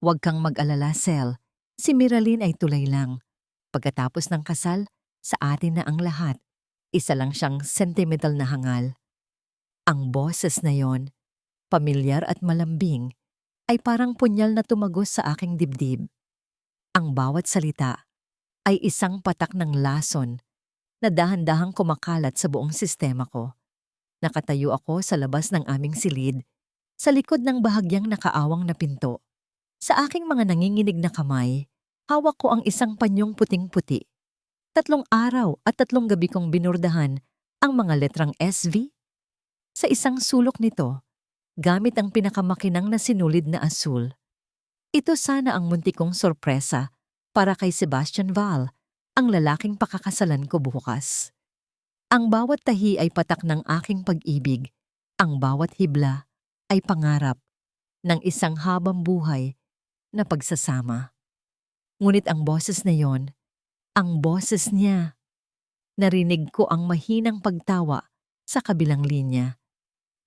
Huwag kang mag-alala, Sel. Si Miraline ay tulay lang. Pagkatapos ng kasal, sa atin na ang lahat. Isa lang siyang sentimental na hangal. Ang boses na yon, pamilyar at malambing, ay parang punyal na tumagos sa aking dibdib. Ang bawat salita ay isang patak ng lason na dahan-dahang kumakalat sa buong sistema ko. Nakatayo ako sa labas ng aming silid, sa likod ng bahagyang nakaawang na pinto. Sa aking mga nanginginig na kamay, hawak ko ang isang panyong puting-puti. 3 araw at 3 gabi kong binurdahan ang mga letrang SV. Sa isang sulok nito, gamit ang pinakamakinang na sinulid na asul. Ito sana ang munti kong sorpresa para kay Sebastian Val, ang lalaking pakakasalan ko bukas. Ang bawat tahi ay patak ng aking pag-ibig. Ang bawat hibla ay pangarap ng isang habang buhay na pagsasama. Ngunit ang boses na yon, ang boses niya, narinig ko ang mahinang pagtawa sa kabilang linya.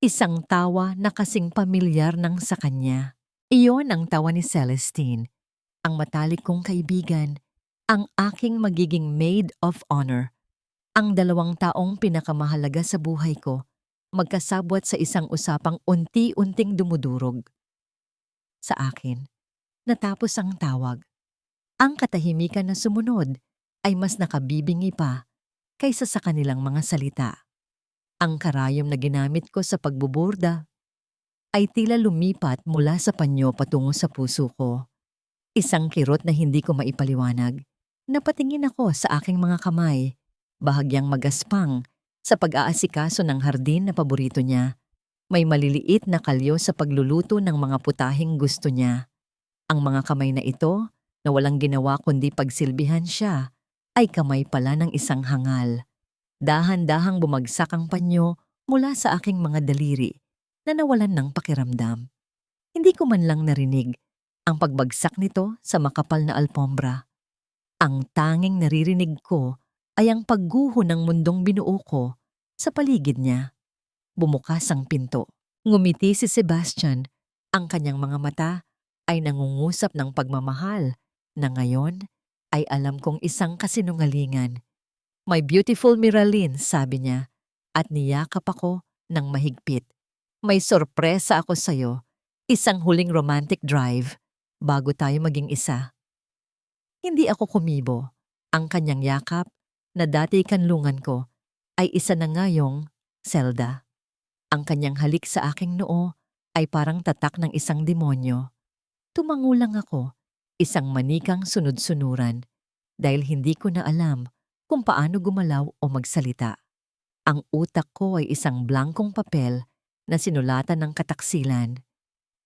Isang tawa na kasing pamilyar ng sa kanya. Iyon ang tawa ni Celestine, ang matalik kong kaibigan, ang aking magiging maid of honor. Ang 2 taong pinakamahalaga sa buhay ko, magkasabwat sa isang usapang unti-unting dumudurog. Sa akin, natapos ang tawag. Ang katahimikan na sumunod ay mas nakabibingi pa kaysa sa kanilang mga salita. Ang karayom na ginamit ko sa pagbuburda ay tila lumipat mula sa panyo patungo sa puso ko. Isang kirot na hindi ko maipaliwanag. Napatingin ako sa aking mga kamay, bahagyang magaspang sa pag-aasikaso ng hardin na paborito niya. May maliliit na kalyo sa pagluluto ng mga putahing gusto niya. Ang mga kamay na ito, na walang ginawa kundi pagsilbihan siya, ay kamay pala ng isang hangal. Dahan-dahang bumagsak ang panyo mula sa aking mga daliri na nawalan ng pakiramdam. Hindi ko man lang narinig ang pagbagsak nito sa makapal na alpombra. Ang tanging naririnig ko ay ang pagguho ng mundong binuo ko sa paligid niya. Bumukas ang pinto. Ngumiti si Sebastian. Ang kanyang mga mata ay nangungusap ng pagmamahal na ngayon ay alam kong isang kasinungalingan. "My beautiful Miraline," sabi niya, at niyakap ako ng mahigpit. "May sorpresa ako sa'yo. Isang huling romantic drive bago tayo maging isa." Hindi ako kumibo. Ang kanyang yakap na dati kanlungan ko ay isa na ngayong selda. Ang kanyang halik sa aking noo ay parang tatak ng isang demonyo. Tumangulang ako, isang manikang sunod-sunuran, dahil hindi ko na alam kung paano gumalaw o magsalita. Ang utak ko ay isang blankong papel na sinulatan ng kataksilan.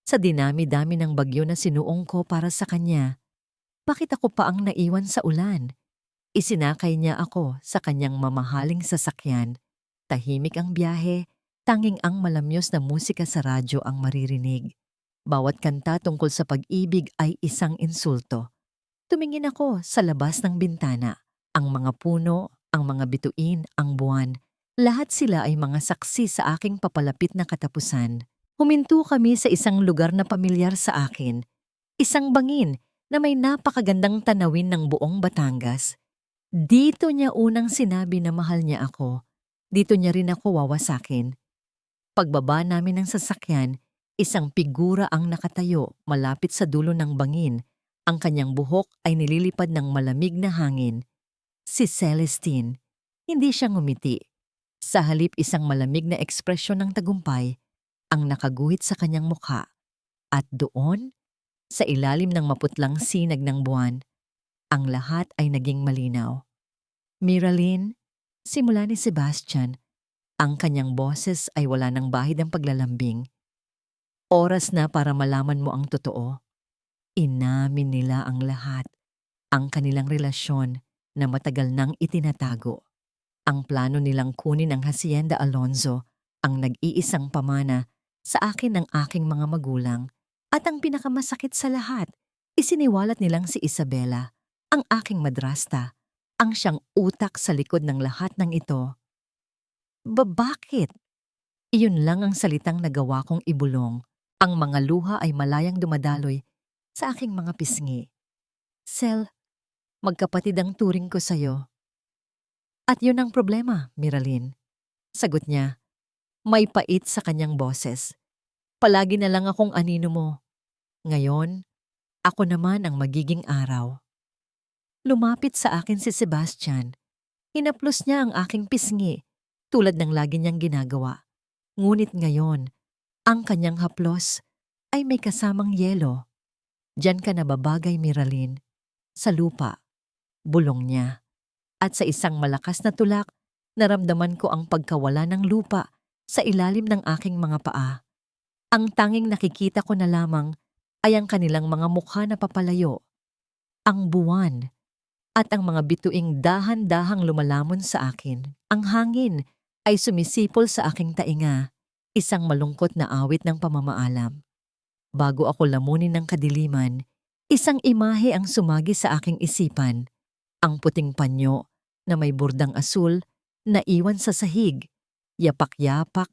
Sa dinami-dami ng bagyo na sinuong ko para sa kanya, bakit ako pa ang naiwan sa ulan? Isinakay niya ako sa kanyang mamahaling sasakyan. Tahimik ang biyahe, tanging ang malamyos na musika sa radyo ang maririnig. Bawat kanta tungkol sa pag-ibig ay isang insulto. Tumingin ako sa labas ng bintana. Ang mga puno, ang mga bituin, ang buwan, lahat sila ay mga saksi sa aking papalapit na katapusan. Huminto kami sa isang lugar na pamilyar sa akin. Isang bangin na may napakagandang tanawin ng buong Batangas. Dito niya unang sinabi na mahal niya ako. Dito niya rin ako wawasakin. Pagbaba namin ng sasakyan, isang figura ang nakatayo malapit sa dulo ng bangin. Ang kanyang buhok ay nililipad ng malamig na hangin. Si Celestine. Hindi siya ngumiti. Sa halip isang malamig na ekspresyon ng tagumpay ang nakaguhit sa kanyang mukha. At doon, sa ilalim ng maputlang sinag ng buwan, ang lahat ay naging malinaw. "Miraline," simula ni Sebastian, ang kanyang boses ay wala ng bahid ng paglalambing. "Oras na para malaman mo ang totoo." Inamin nila ang lahat, ang kanilang relasyon na matagal nang itinatago. Ang plano nilang kunin ang Hacienda Alonzo, ang nag-iisang pamana sa akin ng aking mga magulang. At ang pinakamasakit sa lahat, isiniwalat nilang si Isabela, ang aking madrasta, ang siyang utak sa likod ng lahat ng ito. Bakit? Iyon lang ang salitang nagawa kong ibulong. Ang mga luha ay malayang dumadaloy sa aking mga pisngi. Sel, magkapatid ang turing ko sa'yo. At yun ang problema, Miraline. Sagot niya, may pait sa kanyang boses. Palagi na lang akong anino mo. Ngayon, ako naman ang magiging araw. Lumapit sa akin si Sebastian. Hinaplos niya ang aking pisngi, tulad ng lagi niyang ginagawa. Ngunit ngayon, ang kanyang haplos ay may kasamang yelo. Diyan ka nababagay, Miraline. Sa lupa, bulong niya. At sa isang malakas na tulak, naramdaman ko ang pagkawala ng lupa sa ilalim ng aking mga paa. Ang tanging nakikita ko na lamang ay ang kanilang mga mukha na papalayo, ang buwan, at ang mga bituing dahan-dahang lumalamon sa akin. Ang hangin ay sumisipol sa aking tainga, isang malungkot na awit ng pamamaalam. Bago ako lamunin ng kadiliman, isang imahe ang sumagi sa aking isipan, ang puting panyo na may burdang asul na iwan sa sahig, yapak-yapak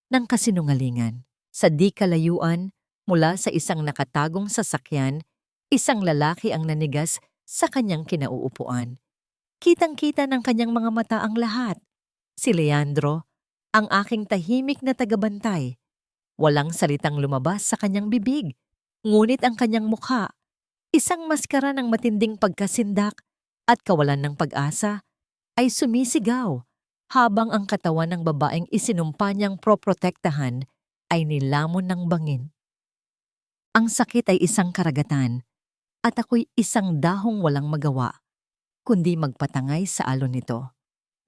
ng kasinungalingan. Sa di kalayuan, mula sa isang nakatagong sasakyan, isang lalaki ang nanigas sa kanyang kinauupuan. Kitang-kita ng kanyang mga mata ang lahat. Si Leandro, ang aking tahimik na tagabantay. Walang salitang lumabas sa kanyang bibig, ngunit ang kanyang mukha, isang maskara ng matinding pagkasindak at kawalan ng pag-asa, ay sumisigaw habang ang katawan ng babaeng isinumpa niyang proprotektahan ay nilamon ng bangin. Ang sakit ay isang karagatan at ako'y isang dahong walang magawa, kundi magpatangay sa alon nito.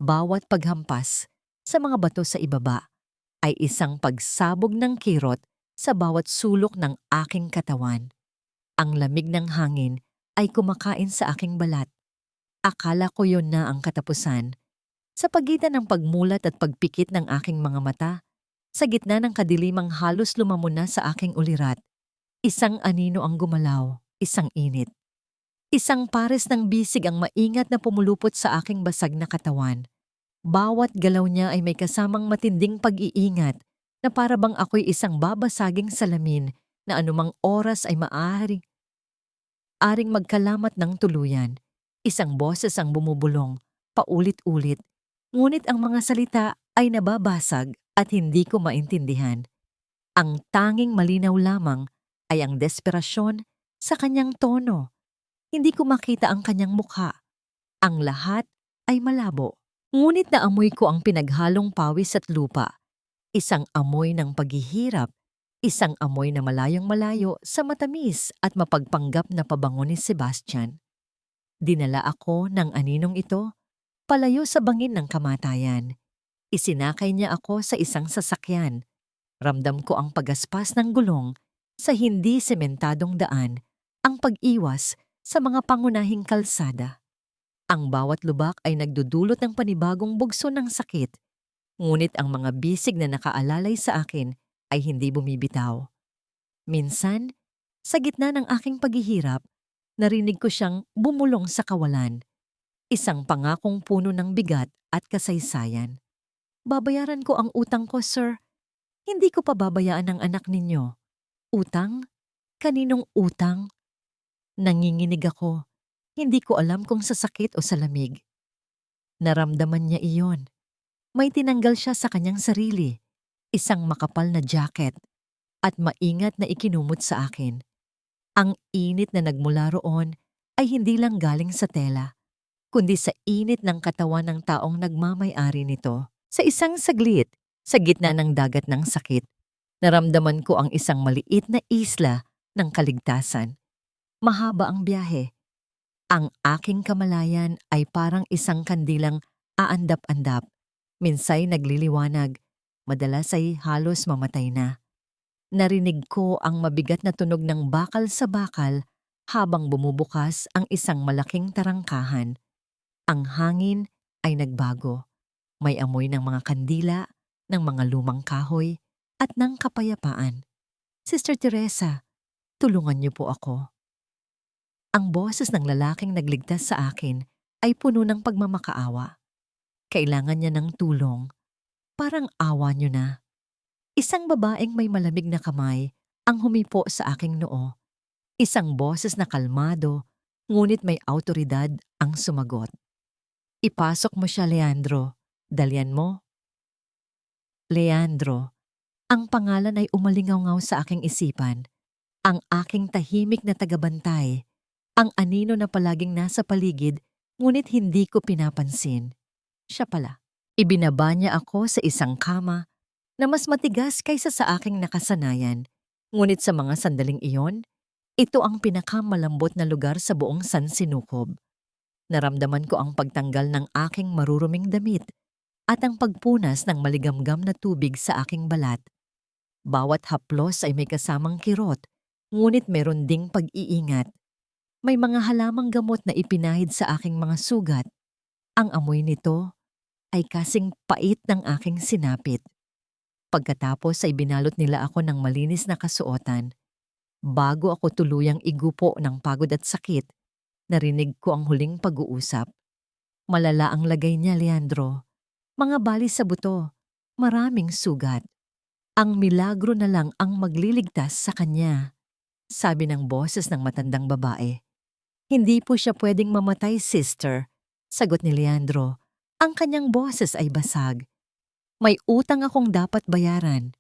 Bawat paghampas sa mga bato sa ibaba ay isang pagsabog ng kirot sa bawat sulok ng aking katawan. Ang lamig ng hangin ay kumakain sa aking balat. Akala ko yun na ang katapusan. Sa pagitan ng pagmulat at pagpikit ng aking mga mata, sa gitna ng kadilimang halos lumamon na sa aking ulirat, isang anino ang gumalaw, isang init. Isang pares ng bisig ang maingat na pumulupot sa aking basag na katawan. Bawat galaw niya ay may kasamang matinding pag-iingat na para bang ako'y isang babasaging salamin na anumang oras ay aring magkalamat ng tuluyan. Isang boses ang bumubulong, paulit-ulit, ngunit ang mga salita ay nababasag at hindi ko maintindihan. Ang tanging malinaw lamang ay ang desperasyon sa kanyang tono. Hindi ko makita ang kanyang mukha. Ang lahat ay malabo. Ngunit naamoy ko ang pinaghalong pawis at lupa. Isang amoy ng paghihirap, isang amoy na malayong-malayo sa matamis at mapagpanggap na pabango ni Sebastian. Dinala ako ng aninong ito, palayo sa bangin ng kamatayan. Isinakay niya ako sa isang sasakyan. Ramdam ko ang pagaspas ng gulong sa hindi sementadong daan, ang pag-iwas sa mga pangunahing kalsada. Ang bawat lubak ay nagdudulot ng panibagong bugso ng sakit, ngunit ang mga bisig na nakaalalay sa akin ay hindi bumibitaw. Minsan, sa gitna ng aking paghihirap, narinig ko siyang bumulong sa kawalan, isang pangakong puno ng bigat at kasaysayan. Babayaran ko ang utang ko, sir. Hindi ko pa babayaan ang anak ninyo. Utang? Kaninong utang? Nanginginig ako. Hindi ko alam kung sa sakit o sa lamig. Naramdaman niya iyon. May tinanggal siya sa kanyang sarili, isang makapal na jacket, at maingat na ikinumot sa akin. Ang init na nagmula roon ay hindi lang galing sa tela, kundi sa init ng katawan ng taong nagmamay-ari nito. Sa isang saglit, sa gitna ng dagat ng sakit, naramdaman ko ang isang maliit na isla ng kaligtasan. Mahaba ang biyahe. Ang aking kamalayan ay parang isang kandilang aandap-andap. Minsay nagliliwanag, madalas ay halos mamatay na. Narinig ko ang mabigat na tunog ng bakal sa bakal habang bumubukas ang isang malaking tarangkahan. Ang hangin ay nagbago. May amoy ng mga kandila, ng mga lumang kahoy, at ng kapayapaan. Sister Teresa, tulungan niyo po ako. Ang boses ng lalaking nagligtas sa akin ay puno ng pagmamakaawa. Kailangan niya ng tulong. Parang awa niyo na. Isang babaeng may malamig na kamay ang humipo sa aking noo. Isang boses na kalmado, ngunit may awtoridad ang sumagot. Ipasok mo siya, Leandro. Dalian mo. Leandro, ang pangalan ay umalingaw-ngaw sa aking isipan. Ang aking tahimik na tagabantay. Ang anino na palaging nasa paligid, ngunit hindi ko pinapansin. Siya pala. Ibinaba niya ako sa isang kama na mas matigas kaysa sa aking nakasanayan. Ngunit sa mga sandaling iyon, ito ang pinakamalambot na lugar sa buong San Sinukob. Naramdaman ko ang pagtanggal ng aking maruruming damit at ang pagpunas ng maligamgam na tubig sa aking balat. Bawat haplos ay may kasamang kirot, ngunit meron ding pag-iingat. May mga halamang gamot na ipinahid sa aking mga sugat. Ang amoy nito ay kasing pait ng aking sinapit. Pagkatapos ay binalot nila ako ng malinis na kasuotan. Bago ako tuluyang igupo ng pagod at sakit, narinig ko ang huling pag-uusap. Malala ang lagay niya, Leandro. Mga bali sa buto, maraming sugat. Ang milagro na lang ang magliligtas sa kanya, sabi ng boses ng matandang babae. Hindi po siya pwedeng mamatay, sister, sagot ni Leandro. Ang kanyang boses ay basag. May utang akong dapat bayaran.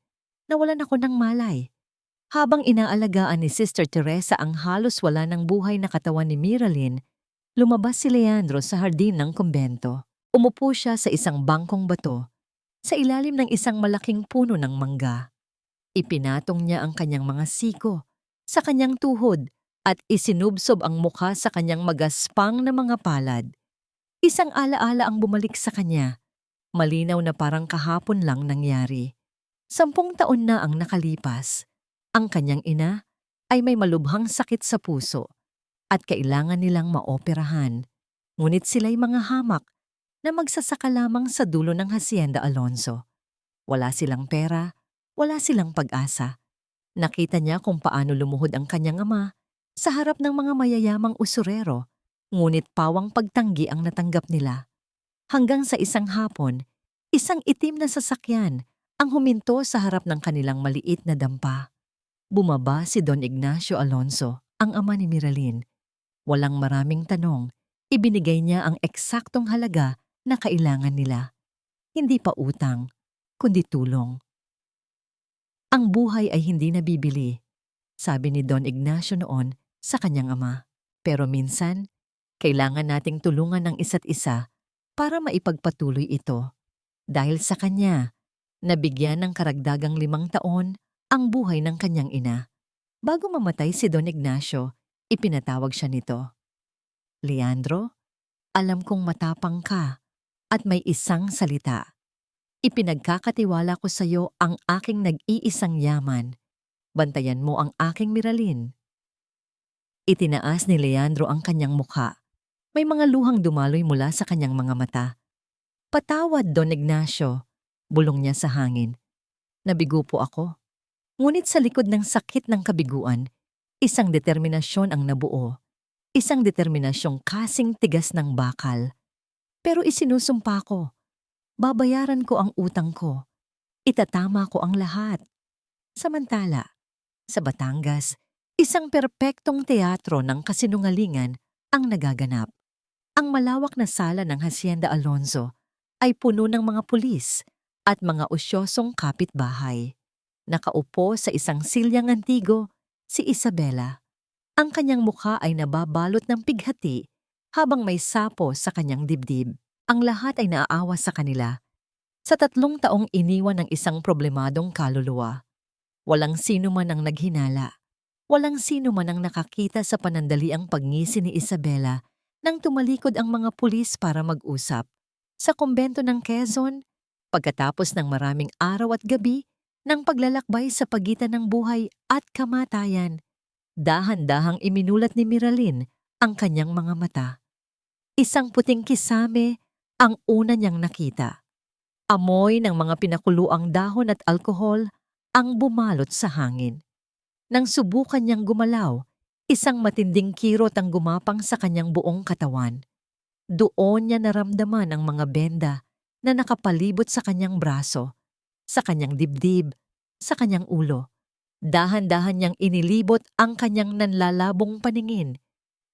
Nawalan ako ng malay. Habang inaalagaan ni Sister Teresa ang halos wala ng buhay na katawan ni Miraline, lumabas si Leandro sa hardin ng kumbento. Umupo siya sa isang bangkong bato, sa ilalim ng isang malaking puno ng mangga. Ipinatong niya ang kanyang mga siko sa kanyang tuhod at isinubsob ang mukha sa kanyang magaspang na mga palad. Isang alaala ang bumalik sa kanya, malinaw na parang kahapon lang nangyari. 10 taon na ang nakalipas. Ang kanyang ina ay may malubhang sakit sa puso at kailangan nilang maoperahan. Ngunit sila'y mga hamak na magsasaka lamang sa dulo ng Hacienda Alonso. Wala silang pera, wala silang pag-asa. Nakita niya kung paano lumuhod ang kanyang ama sa harap ng mga mayayamang usurero, ngunit pawang pagtanggi ang natanggap nila. Hanggang sa isang hapon, isang itim na sasakyan ang huminto sa harap ng kanilang maliit na dampa. Bumaba si Don Ignacio Alonso, ang ama ni Miraline. Walang maraming tanong, ibinigay niya ang eksaktong halaga na kailangan nila. Hindi pa utang, kundi tulong. Ang buhay ay hindi nabibili, sabi ni Don Ignacio noon sa kanyang ama. Pero minsan, kailangan nating tulungan ng isa't isa para maipagpatuloy ito. Dahil sa kanya, nabigyan ng karagdagang 5 taon ang buhay ng kanyang ina. Bago mamatay si Don Ignacio, ipinatawag siya nito. Leandro, alam kong matapang ka at may isang salita. Ipinagkakatiwala ko sa iyo ang aking nag-iisang yaman. Bantayan mo ang aking Miraline. Itinaas ni Leandro ang kanyang mukha. May mga luhang dumaloy mula sa kanyang mga mata. Patawad, Don Ignacio, bulong niya sa hangin. Nabigo po ako. Ngunit sa likod ng sakit ng kabiguan, isang determinasyon ang nabuo. Isang determinasyong kasing tigas ng bakal. Pero isinusumpa ko. Babayaran ko ang utang ko. Itatama ko ang lahat. Samantala, sa Batangas, isang perpektong teatro ng kasinungalingan ang nagaganap. Ang malawak na sala ng Hacienda Alonso ay puno ng mga pulis at mga usyosong kapitbahay. Nakaupo sa isang silyang antigo si Isabela. Ang kanyang mukha ay nababalot ng pighati habang may sapo sa kanyang dibdib. Ang lahat ay naaawa sa kanila. Sa 3 taong iniwan ng isang problemadong kaluluwa. Walang sino man ang naghinala. Walang sino man ang nakakita sa panandaliang pagngisi ni Isabela nang tumalikod ang mga pulis para mag-usap. Sa kumbento ng Quezon, pagkatapos ng maraming araw at gabi ng paglalakbay sa pagitan ng buhay at kamatayan, dahan-dahang iminulat ni Miraline ang kanyang mga mata. Isang puting kisame ang una niyang nakita. Amoy ng mga pinakuluang dahon at alkohol ang bumalot sa hangin. Nang subukan niyang gumalaw, isang matinding kirot ang gumapang sa kanyang buong katawan. Doon niya naramdaman ang mga benda na nakapalibot sa kanyang braso, sa kanyang dibdib, sa kanyang ulo. Dahan-dahan niyang inilibot ang kanyang nanlalabong paningin.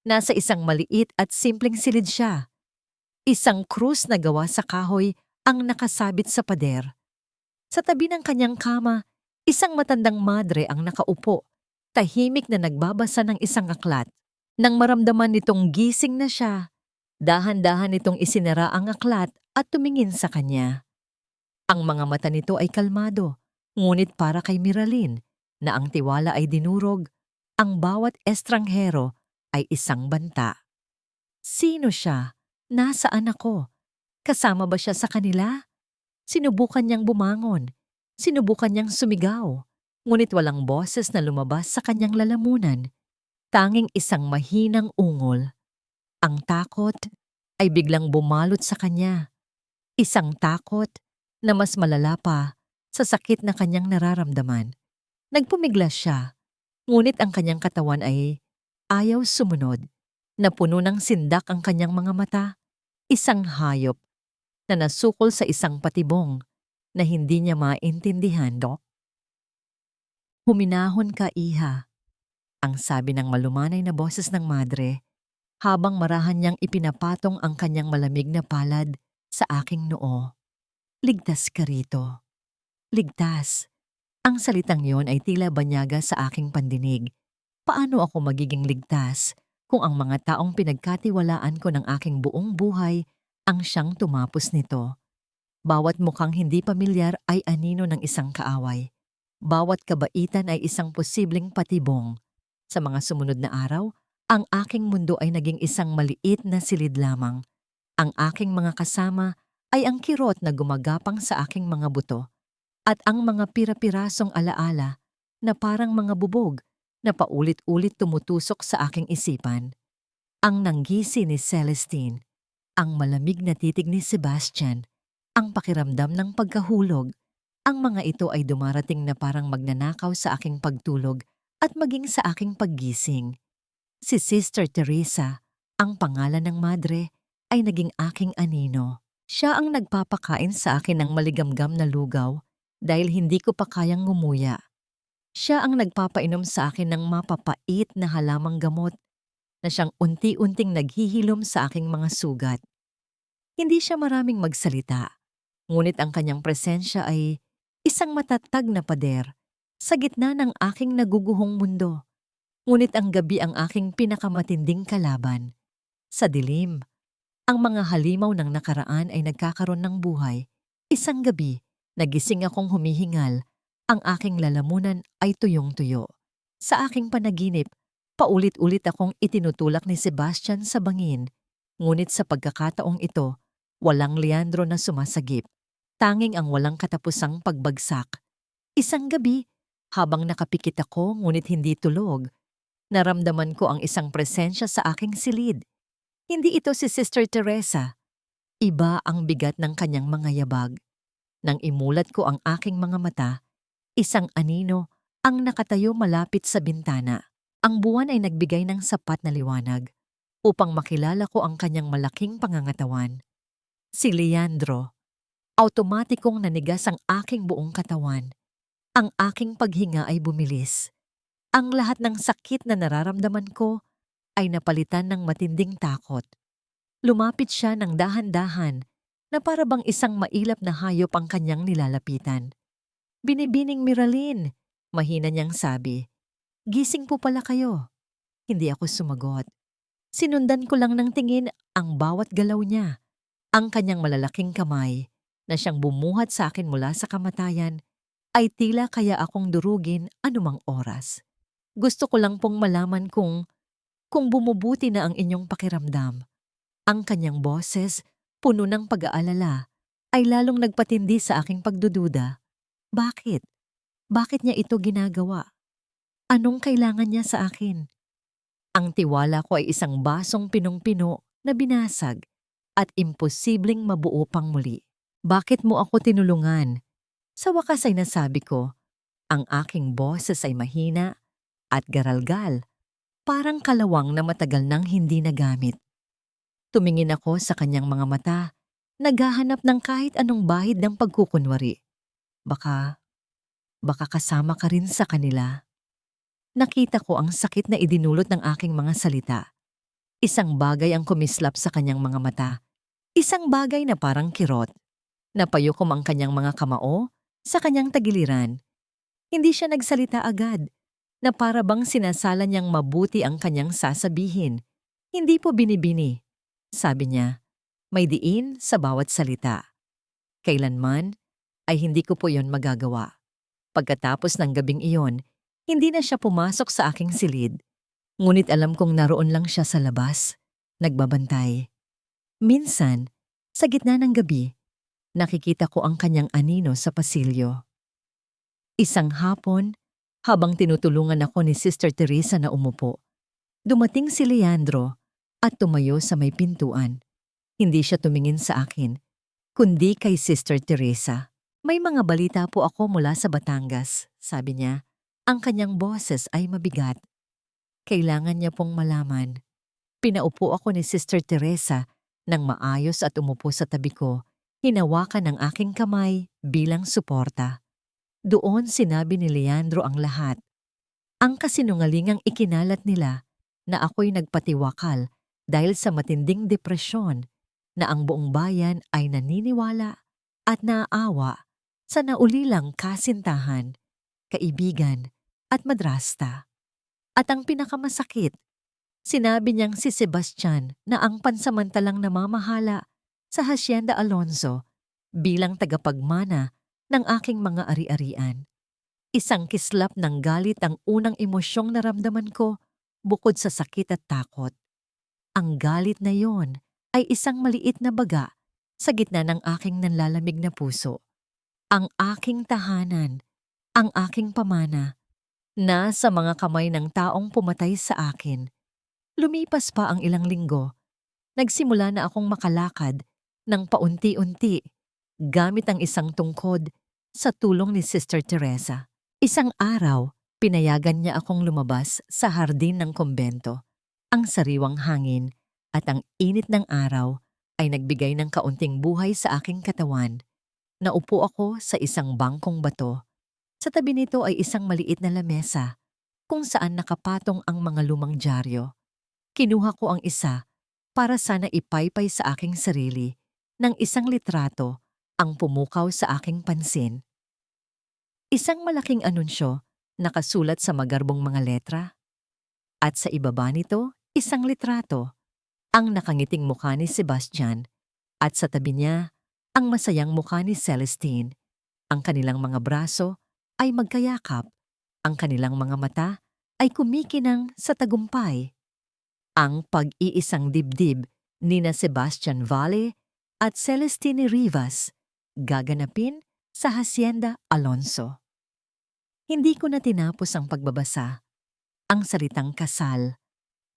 Nasa isang maliit at simpleng silid siya. Isang krus na gawa sa kahoy ang nakasabit sa pader. Sa tabi ng kanyang kama, isang matandang madre ang nakaupo, tahimik na nagbabasa ng isang aklat. Nang maramdaman nitong gising na siya, dahan-dahan nitong isinara ang aklat at tumingin sa kanya. Ang mga mata nito ay kalmado, ngunit para kay Miraline, na ang tiwala ay dinurog, ang bawat estranghero ay isang banta. Sino siya? Nasaan ako? Kasama ba siya sa kanila? Sinubukan niyang bumangon. Sinubukan niyang sumigaw. Ngunit walang boses na lumabas sa kanyang lalamunan. Tanging isang mahinang ungol. Ang takot ay biglang bumalot sa kanya. Isang takot na mas malala pa sa sakit na kanyang nararamdaman. Nagpumiglas siya, ngunit ang kanyang katawan ay ayaw sumunod. Napuno ng sindak ang kanyang mga mata. Isang hayop na nasukol sa isang patibong na hindi niya maintindihan, Dok. Huminahon ka, iha, ang sabi ng malumanay na boses ng madre, habang marahan niyang ipinapatong ang kanyang malamig na palad sa aking noo. Ligtas ka rito. Ligtas. Ang salitang yon ay tila banyaga sa aking pandinig. Paano ako magiging ligtas kung ang mga taong pinagkatiwalaan ko ng aking buong buhay ang siyang tumapos nito? Bawat mukhang hindi pamilyar ay anino ng isang kaaway. Bawat kabaitan ay isang posibleng patibong. Sa mga sumunod na araw, ang aking mundo ay naging isang maliit na silid lamang. Ang aking mga kasama ay ang kirot na gumagapang sa aking mga buto at ang mga pira-pirasong alaala na parang mga bubog na paulit-ulit tumutusok sa aking isipan. Ang nanggisi ni Celestine, ang malamig na titig ni Sebastian, ang pakiramdam ng pagkahulog. Ang mga ito ay dumarating na parang magnanakaw sa aking pagtulog at maging sa aking paggising. Si Sister Teresa, ang pangalan ng madre, ay naging aking anino. Siya ang nagpapakain sa akin ng maligamgam na lugaw dahil hindi ko pa kayang ngumuya. Siya ang nagpapainom sa akin ng mapapait na halamang gamot na siyang unti-unting naghihilom sa aking mga sugat. Hindi siya maraming magsalita, ngunit ang kanyang presensya ay isang matatag na pader sa gitna ng aking naguguhong mundo. Ngunit ang gabi ang aking pinakamatinding kalaban. Sa dilim, ang mga halimaw ng nakaraan ay nagkakaroon ng buhay. Isang gabi, nagising akong humihingal. Ang aking lalamunan ay tuyong-tuyo. Sa aking panaginip, paulit-ulit akong itinutulak ni Sebastian sa bangin. Ngunit sa pagkakataong ito, walang Leandro na sumasagip. Tanging ang walang katapusang pagbagsak. Isang gabi, habang nakapikit ako ngunit hindi tulog, naramdaman ko ang isang presensya sa aking silid. Hindi ito si Sister Teresa. Iba ang bigat ng kanyang mga yabag. Nang imulat ko ang aking mga mata, isang anino ang nakatayo malapit sa bintana. Ang buwan ay nagbigay ng sapat na liwanag upang makilala ko ang kanyang malaking pangangatawan. Si Leandro. Automatikong nanigas ang aking buong katawan. Ang aking paghinga ay bumilis. Ang lahat ng sakit na nararamdaman ko ay napalitan ng matinding takot. Lumapit siya ng dahan-dahan na para bang isang mailap na hayop ang kanyang nilalapitan. Binibining Miraline, mahina niyang sabi. Gising po pala kayo. Hindi ako sumagot. Sinundan ko lang ng tingin ang bawat galaw niya. Ang kanyang malalaking kamay na siyang bumuhat sa akin mula sa kamatayan ay tila kaya akong durugin anumang oras. Gusto ko lang pong malaman kung bumubuti na ang inyong pakiramdam. Ang kanyang boses, puno ng pag-aalala, ay lalong nagpatindi sa aking pagdududa. Bakit? Bakit niya ito ginagawa? Anong kailangan niya sa akin? Ang tiwala ko ay isang basong pinong-pino na binasag at imposibleng mabuo pang muli. Bakit mo ako tinulungan? Sa wakas ay nasabi ko, ang aking boses ay mahina at garalgal, parang kalawang na matagal nang hindi nagamit. Tumingin ako sa kanyang mga mata, naghahanap ng kahit anong bahid ng pagkukunwari. Baka Baka kasama ka rin sa kanila. Nakita ko ang sakit na idinulot ng aking mga salita. Isang bagay ang kumislap sa kanyang mga mata. Isang bagay na parang kirot. Napayukom ang kanyang mga kamao sa kanyang tagiliran. Hindi siya nagsalita agad, na para bang sinasala niyang mabuti ang kanyang sasabihin. Hindi po binibini. Sabi niya, may diin sa bawat salita. Kailanman ay hindi ko po yon magagawa. Pagkatapos ng gabing iyon, hindi na siya pumasok sa aking silid. Ngunit alam kong naroon lang siya sa labas, nagbabantay. Minsan, sa gitna ng gabi, nakikita ko ang kanyang anino sa pasilyo. Isang hapon, habang tinutulungan ako ni Sister Teresa na umupo, dumating si Leandro at tumayo sa may pintuan. Hindi siya tumingin sa akin, kundi kay Sister Teresa. May mga balita po ako mula sa Batangas, sabi niya. Ang kanyang boses ay mabigat. Kailangan niya pong malaman. Pinaupo ako ni Sister Teresa nang maayos at umupo sa tabi ko, hinawakan ang aking kamay bilang suporta. Doon sinabi ni Leandro ang lahat. Ang kasinungalingang ikinalat nila na ako'y nagpatiwakal dahil sa matinding depresyon na ang buong bayan ay naniniwala at naaawa sa naulilang kasintahan, kaibigan at madrasta. At ang pinakamasakit, sinabi niyang si Sebastian na ang pansamantalang namamahala sa Hacienda Alonso bilang tagapagmana ng aking mga ari-arian. Isang kislap ng galit ang unang emosyong naramdaman ko bukod sa sakit at takot. Ang galit na yon ay isang maliit na baga sa gitna ng aking nanlalamig na puso. Ang aking tahanan, ang aking pamana, nasa mga kamay ng taong pumatay sa akin. Lumipas pa ang ilang linggo. Nagsimula na akong makalakad ng paunti-unti gamit ang isang tungkod sa tulong ni Sister Teresa. Isang araw, pinayagan niya akong lumabas sa hardin ng kumbento. Ang sariwang hangin at ang init ng araw ay nagbigay ng kaunting buhay sa aking katawan. Naupo ako sa isang bangkong bato. Sa tabi nito ay isang maliit na lamesa kung saan nakapatong ang mga lumang dyaryo. Kinuha ko ang isa para sana ipaypay sa aking sarili ng isang litrato ang pumukaw sa aking pansin. Isang malaking anunsyo nakasulat sa magarbong mga letra. At sa ibaba nito, isang litrato, ang nakangiting mukha ni Sebastian at sa tabi niya, ang masayang mukha ni Celestine. Ang kanilang mga braso ay magkayakap, ang kanilang mga mata ay kumikinang sa tagumpay. Ang pag-iisang dibdib ni na Sebastian Valle at Celestine Rivas gaganapin sa Hacienda Alonso. Hindi ko na tinapos ang pagbabasa. Ang salitang kasal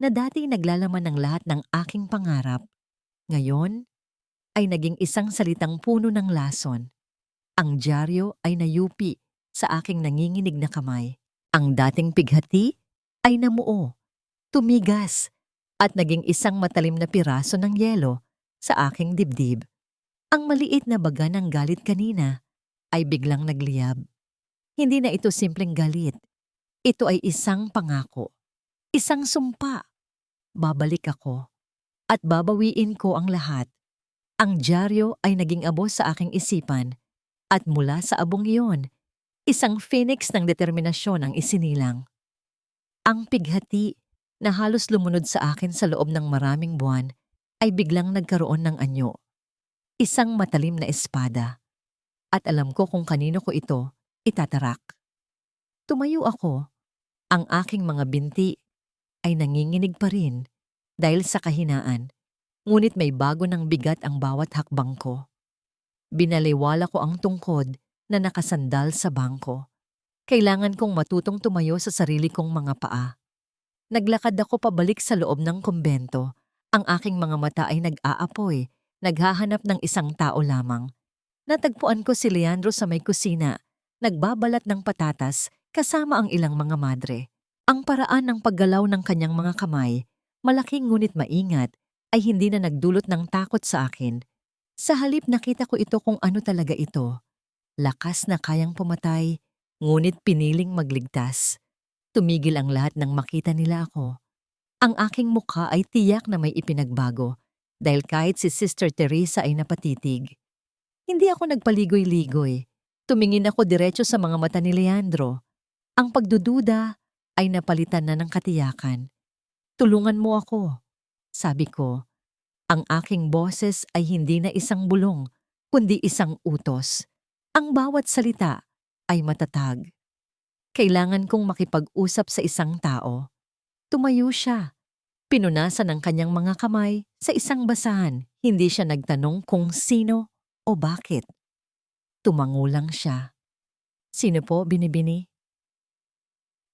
na dati naglalaman ng lahat ng aking pangarap, ngayon ay naging isang salitang puno ng lason. Ang dyaryo ay nayupi sa aking nanginginig na kamay. Ang dating pighati ay namuo, tumigas, at naging isang matalim na piraso ng yelo sa aking dibdib. Ang maliit na baga ng galit kanina ay biglang nagliyab. Hindi na ito simpleng galit. Ito ay isang pangako, isang sumpa. Babalik ako at babawiin ko ang lahat. Ang dyaryo ay naging abo sa aking isipan at mula sa abong iyon, isang phoenix ng determinasyon ang isinilang. Ang pighati na halos lumunod sa akin sa loob ng maraming buwan ay biglang nagkaroon ng anyo. Isang matalim na espada. At alam ko kung kanino ko ito itatarak. Tumayo ako. Ang aking mga binti ay nanginginig pa rin dahil sa kahinaan, ngunit may bago ng bigat ang bawat hakbang ko. Binaliwala ko ang tungkod na nakasandal sa bangko. Kailangan kong matutong tumayo sa sarili kong mga paa. Naglakad ako pabalik sa loob ng kumbento. Ang aking mga mata ay nag-aapoy, naghahanap ng isang tao lamang. Natagpuan ko si Leandro sa may kusina, nagbabalat ng patatas kasama ang ilang mga madre. Ang paraan ng paggalaw ng kanyang mga kamay, malaking ngunit maingat, ay hindi na nagdulot ng takot sa akin. Sa halip nakita ko ito kung ano talaga ito. Lakas na kayang pumatay Ngunit piniling magligtas. Tumigil ang lahat nang makita nila ako. Ang aking mukha ay tiyak na may ipinagbago dahil kahit si Sister Teresa ay napatitig. Hindi ako nagpaligoy-ligoy. Tumingin ako diretso sa mga mata ni Leandro. Ang pagdududa ay napalitan na ng katiyakan. "Tulungan mo ako," sabi ko. Ang aking boses ay hindi na isang bulong, kundi isang utos. Ang bawat salita ay matatag. Kailangan kong makipag-usap sa isang tao. Tumayo siya. Pinunasan ang kanyang mga kamay sa isang basahan. Hindi siya nagtanong kung sino o bakit. Tumango lang siya. "Sino po, Binibini?"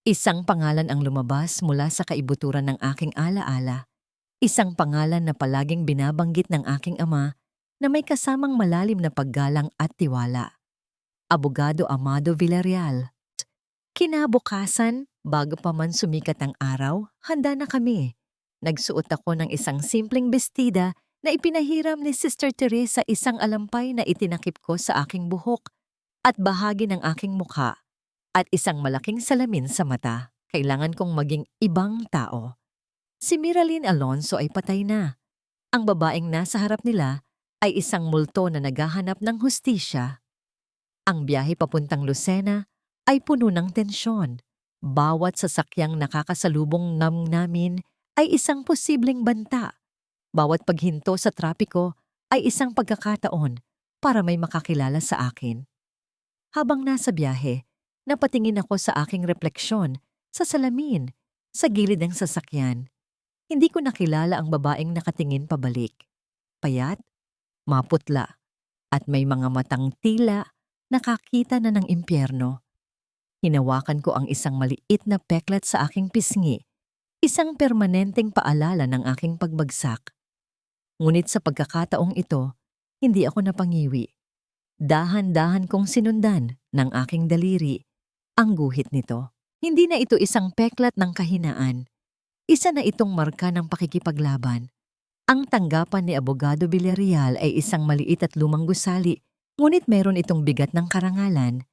Isang pangalan ang lumabas mula sa kaibuturan ng aking alaala. Isang pangalan na palaging binabanggit ng aking ama na may kasamang malalim na paggalang at tiwala. Abogado Amado Villarreal. Kinabukasan, bago pa man sumikat ang araw, handa na kami. Nagsuot ako ng isang simpleng bestida na ipinahiram ni Sister Teresa, isang alampay na itinakip ko sa aking buhok at bahagi ng aking mukha, at isang malaking salamin sa mata. Kailangan kong maging ibang tao. Si Miraline Alonso ay patay na. Ang babaeng nasa harap nila ay isang multo na naghahanap ng hustisya. Ang biyahe papuntang Lucena ay puno ng tensyon. Bawat sasakyang nakakasalubong namin ay isang posibleng banta. Bawat paghinto sa trapiko ay isang pagkakataon para may makakilala sa akin. Habang nasa biyahe, napatingin ako sa aking refleksyon, sa salamin, sa gilid ng sasakyan. Hindi ko nakilala ang babaeng nakatingin pabalik. Payat, maputla, at may mga matang tila nakakita na ng impyerno. Hinawakan ko ang isang maliit na peklat sa aking pisngi, isang permanenteng paalala ng aking pagbagsak. Ngunit sa pagkakataong ito, hindi ako napangiwi. Dahan-dahan kong sinundan ng aking daliri ang guhit nito. Hindi na ito isang peklat ng kahinaan. Isa na itong marka ng pakikipaglaban. Ang tanggapan ni Abogado Villarreal ay isang maliit at lumang gusali, ngunit meron itong bigat ng karangalan.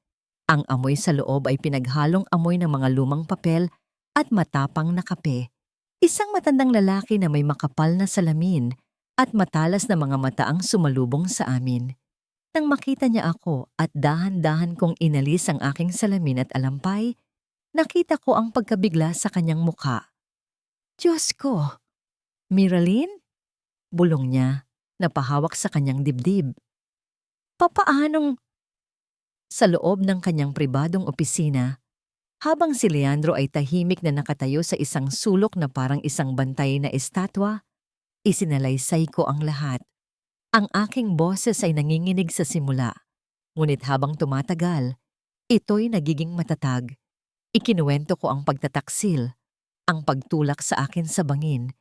Ang amoy sa loob ay pinaghalong amoy ng mga lumang papel at matapang na kape. Isang matandang lalaki na may makapal na salamin at matalas na mga mata ang sumalubong sa amin. Nang makita niya ako at dahan-dahan kong inalis ang aking salamin at alampay, nakita ko ang pagkabigla sa kanyang mukha. "Diyos ko! Miraline?" Bulong niya, napahawak sa kanyang dibdib. "Papaanong—" Sa loob ng kanyang pribadong opisina, habang si Leandro ay tahimik na nakatayo sa isang sulok na parang isang bantay na estatwa, isinalaysay ko ang lahat. Ang aking boses ay nanginginig sa simula, ngunit habang tumatagal, ito'y nagiging matatag. Ikinuwento ko ang pagtataksil, ang pagtulak sa akin sa bangin,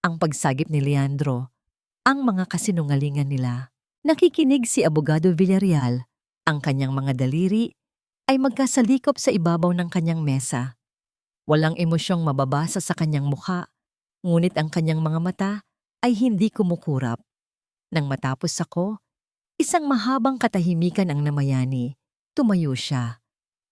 ang pagsagip ni Leandro, ang mga kasinungalingan nila. Nakikinig si Abogado Villarreal. Ang kanyang mga daliri ay magkasalikop sa ibabaw ng kanyang mesa. Walang emosyong mababasa sa kanyang mukha, ngunit ang kanyang mga mata ay hindi kumukurap. Nang matapos ako, isang mahabang katahimikan ang namayani. Tumayo siya.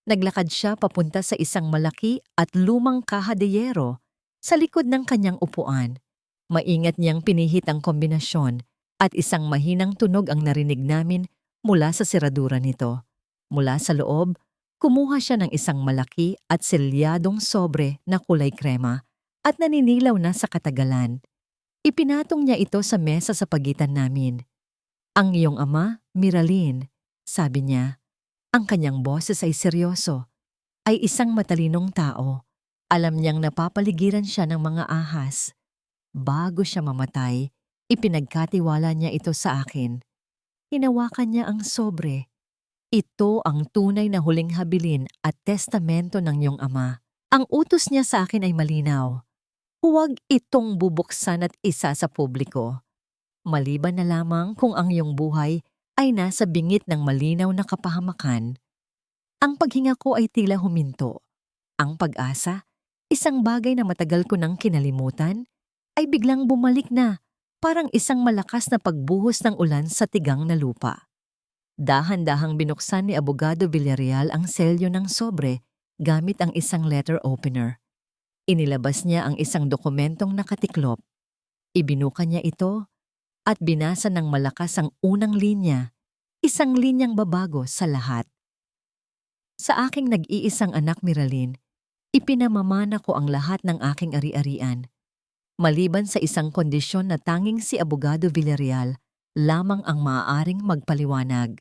Naglakad siya papunta sa isang malaki at lumang kaha de yero sa likod ng kanyang upuan. Maingat niyang pinihit ang kombinasyon at isang mahinang tunog ang narinig namin mula sa seradura nito. Mula sa loob, kumuha siya ng isang malaki at selyadong sobre na kulay krema at naninilaw na sa katagalan. Ipinatong niya ito sa mesa sa pagitan namin. "Ang iyong ama, Miraline," sabi niya. Ang kanyang boses ay seryoso. Ay isang matalinong tao. Alam niyang napapaligiran siya ng mga ahas. Bago siya mamatay, ipinagkatiwala niya ito sa akin. Hinawakan niya ang sobre. "Ito ang tunay na huling habilin at testamento ng iyong ama. Ang utos niya sa akin ay malinaw. Huwag itong bubuksan at isa sa publiko. Maliban na lamang kung ang iyong buhay ay nasa bingit ng malinaw na kapahamakan." Ang paghinga ko ay tila huminto. Ang pag-asa, isang bagay na matagal ko nang kinalimutan, ay biglang bumalik na, parang isang malakas na pagbuhos ng ulan sa tigang na lupa. Dahan-dahang binuksan ni Abogado Villarreal ang selyo ng sobre gamit ang isang letter opener. Inilabas niya ang isang dokumentong nakatiklop. Ibinuka niya ito at binasa ng malakas ang unang linya, isang linyang babago sa lahat. Sa aking nag-iisang anak Miraline, ipinamamana ko ang lahat ng aking ari-arian, maliban sa isang kondisyon na tanging si Abogado Villarreal lamang ang maaaring magpaliwanag.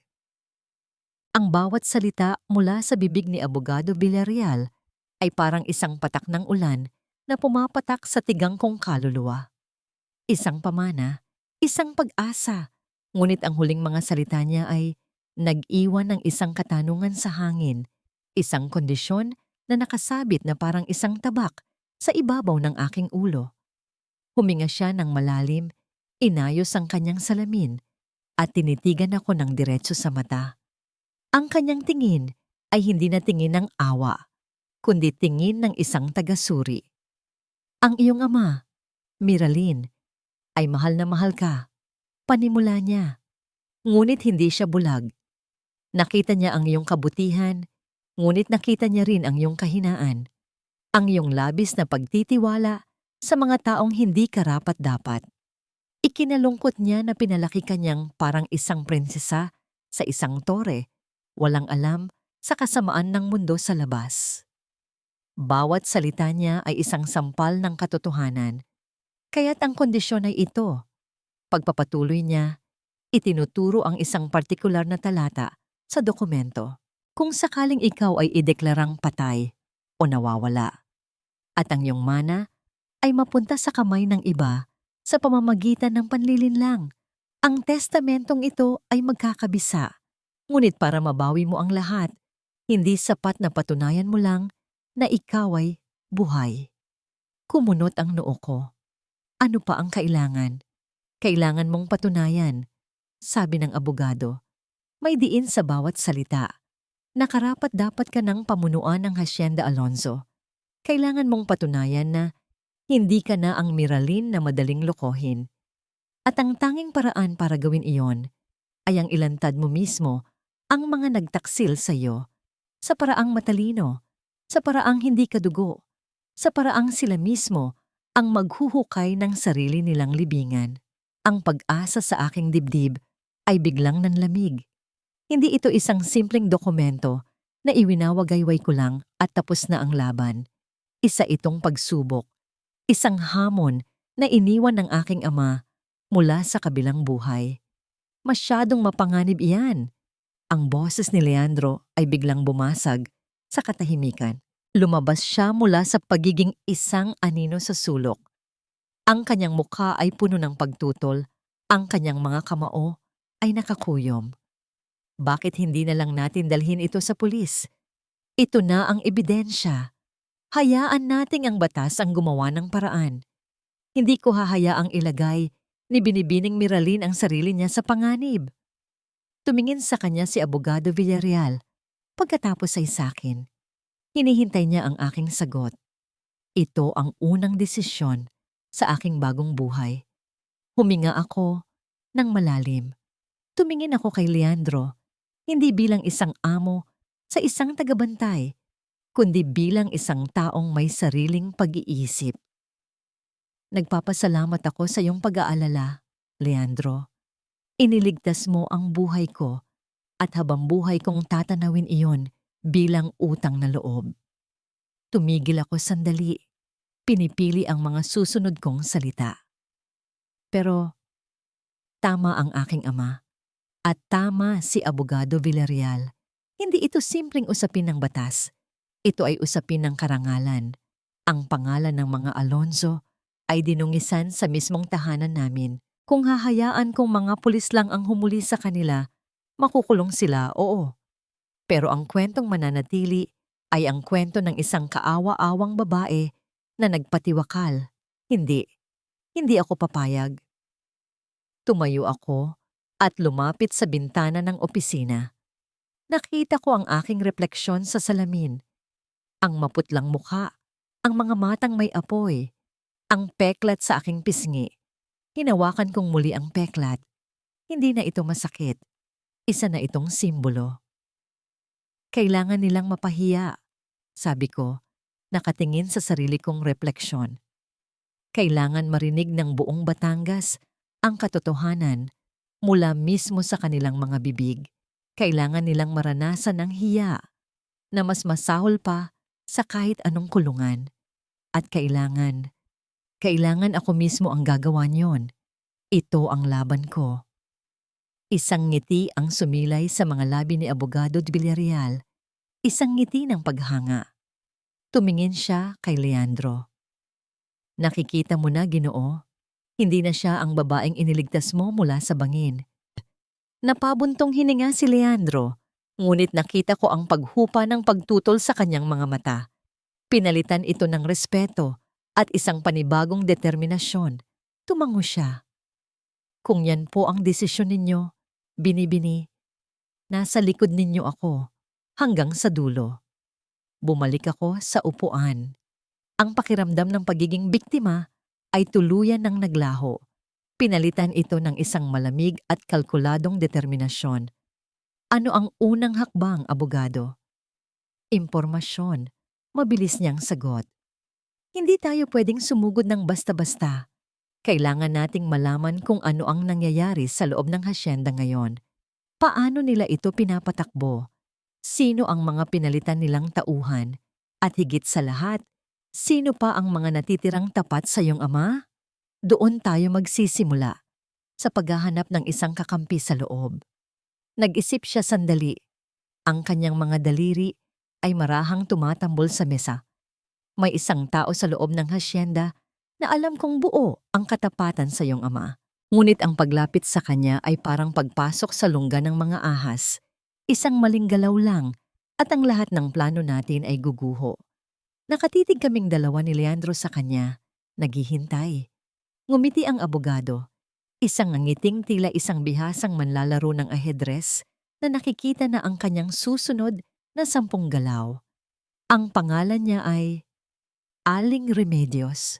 Ang bawat salita mula sa bibig ni Abogado Villarreal ay parang isang patak ng ulan na pumapatak sa tigang kong kaluluwa. Isang pamana, isang pag-asa, ngunit ang huling mga salita niya ay nag-iwan ng isang katanungan sa hangin, isang kondisyon na nakasabit na parang isang tabak sa ibabaw ng aking ulo. Huminga siya ng malalim, inayos ang kanyang salamin, at tinitigan ako ng diretso sa mata. Ang kanyang tingin ay hindi na tingin ng awa, kundi tingin ng isang tagasuri. Ang iyong ama, Miraline, ay mahal na mahal ka. Panimula niya. Ngunit hindi siya bulag. Nakita niya ang iyong kabutihan, ngunit nakita niya rin ang iyong kahinaan. Ang iyong labis na pagtitiwala sa mga taong hindi karapat-dapat. Ikinalungkot niya na pinalaki ka niyang parang isang prinsesa sa isang tore, walang alam sa kasamaan ng mundo sa labas. Bawat salita niya ay isang sampal ng katotohanan, kaya't ang kondisyon ay ito. Pagpapatuloy niya, itinuturo ang isang partikular na talata sa dokumento. Kung sakaling ikaw ay ideklarang patay o nawawala, at ang iyong mana ay mapunta sa kamay ng iba sa pamamagitan ng panlilinlang, ang testamentong ito ay magkakabisa. Ngunit para mabawi mo ang lahat, hindi sapat na patunayan mo lang na ikaw ay buhay. Kumunot ang noo ko. Ano pa ang kailangan? Kailangan mong patunayan, sabi ng abogado. May diin sa bawat salita. Nakarapat-dapat ka ng pamunuan ng Hacienda Alonzo. Kailangan mong patunayan na hindi ka na ang Miraline na madaling lokohin. At ang tanging paraan para gawin iyon ay ang ilantad mo mismo ang mga nagtaksil sa iyo, sa paraang matalino, sa paraang hindi kadugo, sa paraang sila mismo ang maghuhukay ng sarili nilang libingan. Ang pag-asa sa aking dibdib ay biglang nanlamig. Hindi ito isang simpleng dokumento na iwinawagayway ko lang at tapos na ang laban. Isa itong pagsubok, isang hamon na iniwan ng aking ama mula sa kabilang buhay. Masyadong mapanganib iyan. Ang boses ni Leandro ay biglang bumasag sa katahimikan. Lumabas siya mula sa pagiging isang anino sa sulok. Ang kanyang mukha ay puno ng pagtutol, ang kanyang mga kamao ay nakakuyom. Bakit hindi na lang natin dalhin ito sa pulis? Ito na ang ebidensya. Hayaan nating ang batas ang gumawa ng paraan. Hindi ko hahayaang ilagay ni Binibining Miraline ang sarili niya sa panganib. Tumingin sa kanya si Abogado Villarreal, pagkatapos ay sakin. Hinihintay niya ang aking sagot. Ito ang unang desisyon sa aking bagong buhay. Huminga ako ng malalim. Tumingin ako kay Leandro, hindi bilang isang amo sa isang tagabantay, kundi bilang isang taong may sariling pag-iisip. Nagpapasalamat ako sa iyong pag-aalala, Leandro. Iniligtas mo ang buhay ko at habang buhay kong tatanawin iyon bilang utang na loob. Tumigil ako sandali. Pinipili ang mga susunod kong salita. Pero tama ang aking ama at tama si Abogado Villarreal. Hindi ito simpleng usapin ng batas. Ito ay usapin ng karangalan. Ang pangalan ng mga Alonzo ay dinungisan sa mismong tahanan namin. Kung hahayaan kong mga pulis lang ang humuli sa kanila, makukulong sila, oo. Pero ang kwentong mananatili ay ang kwento ng isang kaawa-awang babae na nagpatiwakal. Hindi ako papayag. Tumayo ako at lumapit sa bintana ng opisina. Nakita ko ang aking refleksyon sa salamin. Ang maputlang mukha, ang mga matang may apoy, ang peklat sa aking pisngi. Hinawakan kong muli ang peklat. Hindi na ito masakit. Isa na itong simbolo. Kailangan nilang mapahiya, sabi ko, nakatingin sa sarili kong refleksyon. Kailangan marinig ng buong Batangas ang katotohanan mula mismo sa kanilang mga bibig. Kailangan nilang maranasan ang hiya na mas masahol pa sa kahit anong kulungan. At kailangan ako mismo ang gagawa niyon. Ito ang laban ko. Isang ngiti ang sumilay sa mga labi ni Abogado de Villarreal. Isang ngiti ng paghanga. Tumingin siya kay Leandro. Nakikita mo na, Ginoo, hindi na siya ang babaeng iniligtas mo mula sa bangin. Napabuntong hininga si Leandro, ngunit nakita ko ang paghupa ng pagtutol sa kanyang mga mata. Pinalitan ito ng respeto at isang panibagong determinasyon. Tumango siya. Kung yan po ang desisyon ninyo, Bini-Bini, nasa likod ninyo ako hanggang sa dulo. Bumalik ako sa upuan. Ang pakiramdam ng pagiging biktima ay tuluyan ng naglaho. Pinalitan ito ng isang malamig at kalkuladong determinasyon. Ano ang unang hakbang, Abogado? Impormasyon. Mabilis niyang sagot. Hindi tayo pwedeng sumugod ng basta-basta. Kailangan nating malaman kung ano ang nangyayari sa loob ng hasyenda ngayon. Paano nila ito pinapatakbo? Sino ang mga pinalitan nilang tauhan? At higit sa lahat, sino pa ang mga natitirang tapat sa iyong ama? Doon tayo magsisimula sa paghahanap ng isang kakampi sa loob. Nag-isip siya sandali. Ang kanyang mga daliri ay marahang tumatambol sa mesa. May isang tao sa loob ng hasyenda na alam kong buo ang katapatan sa iyong ama. Ngunit ang paglapit sa kanya ay parang pagpasok sa lungga ng mga ahas. Isang maling galaw lang at ang lahat ng plano natin ay guguho. Nakatitig kaming dalawa ni Leandro sa kanya, naghihintay. Ngumiti ang abogado. Isang ngiting tila isang bihasang manlalaro ng ahedres na nakikita na ang kanyang susunod na 10 galaw. Ang pangalan niya ay Aling Remedios,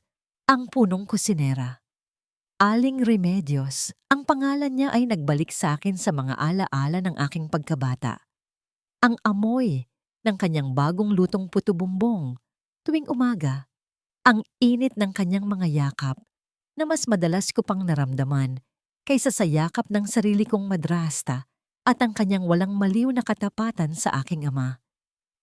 ang punong kusinera. Aling Remedios, ang pangalan niya ay nagbalik sa akin sa mga alaala ng aking pagkabata. Ang amoy ng kanyang bagong lutong puto bumbong tuwing umaga, ang init ng kanyang mga yakap na mas madalas ko pang naramdaman kaysa sa yakap ng sarili kong madrasta at ang kanyang walang maliw na katapatan sa aking ama.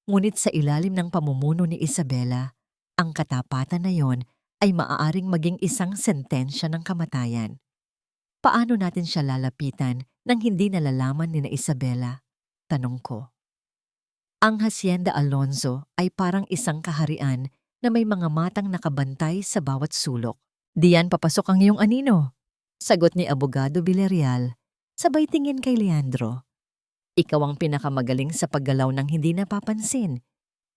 Ngunit sa ilalim ng pamumuno ni Isabela, ang katapatan na yon ay maaaring maging isang sentensya ng kamatayan. Paano natin siya lalapitan nang hindi nalalaman ni na Isabela? Tanong ko. Ang Hacienda Alonzo ay parang isang kaharian na may mga matang nakabantay sa bawat sulok. Diyan papasok ang iyong anino, sagot ni Abogado Villarreal, sabay tingin kay Leandro. Ikaw ang pinakamagaling sa paggalaw ng hindi napapansin,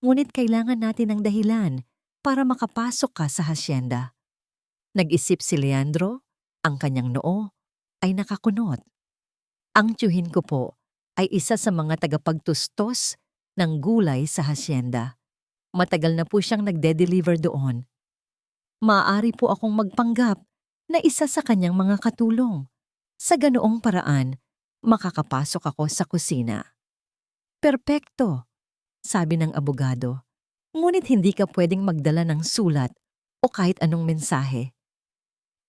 ngunit kailangan natin ng dahilan para makapasok ka sa hasyenda. Nag-isip si Leandro, ang kanyang noo ay nakakunot. Ang tiyuhin ko po ay isa sa mga tagapagtustos ng gulay sa hasyenda. Matagal na po siyang nagde-deliver doon. Maaari po akong magpanggap na isa sa kanyang mga katulong. Sa ganoong paraan, makakapasok ako sa kusina. Perpekto, sabi ng abogado. Ngunit hindi ka pwedeng magdala ng sulat o kahit anong mensahe.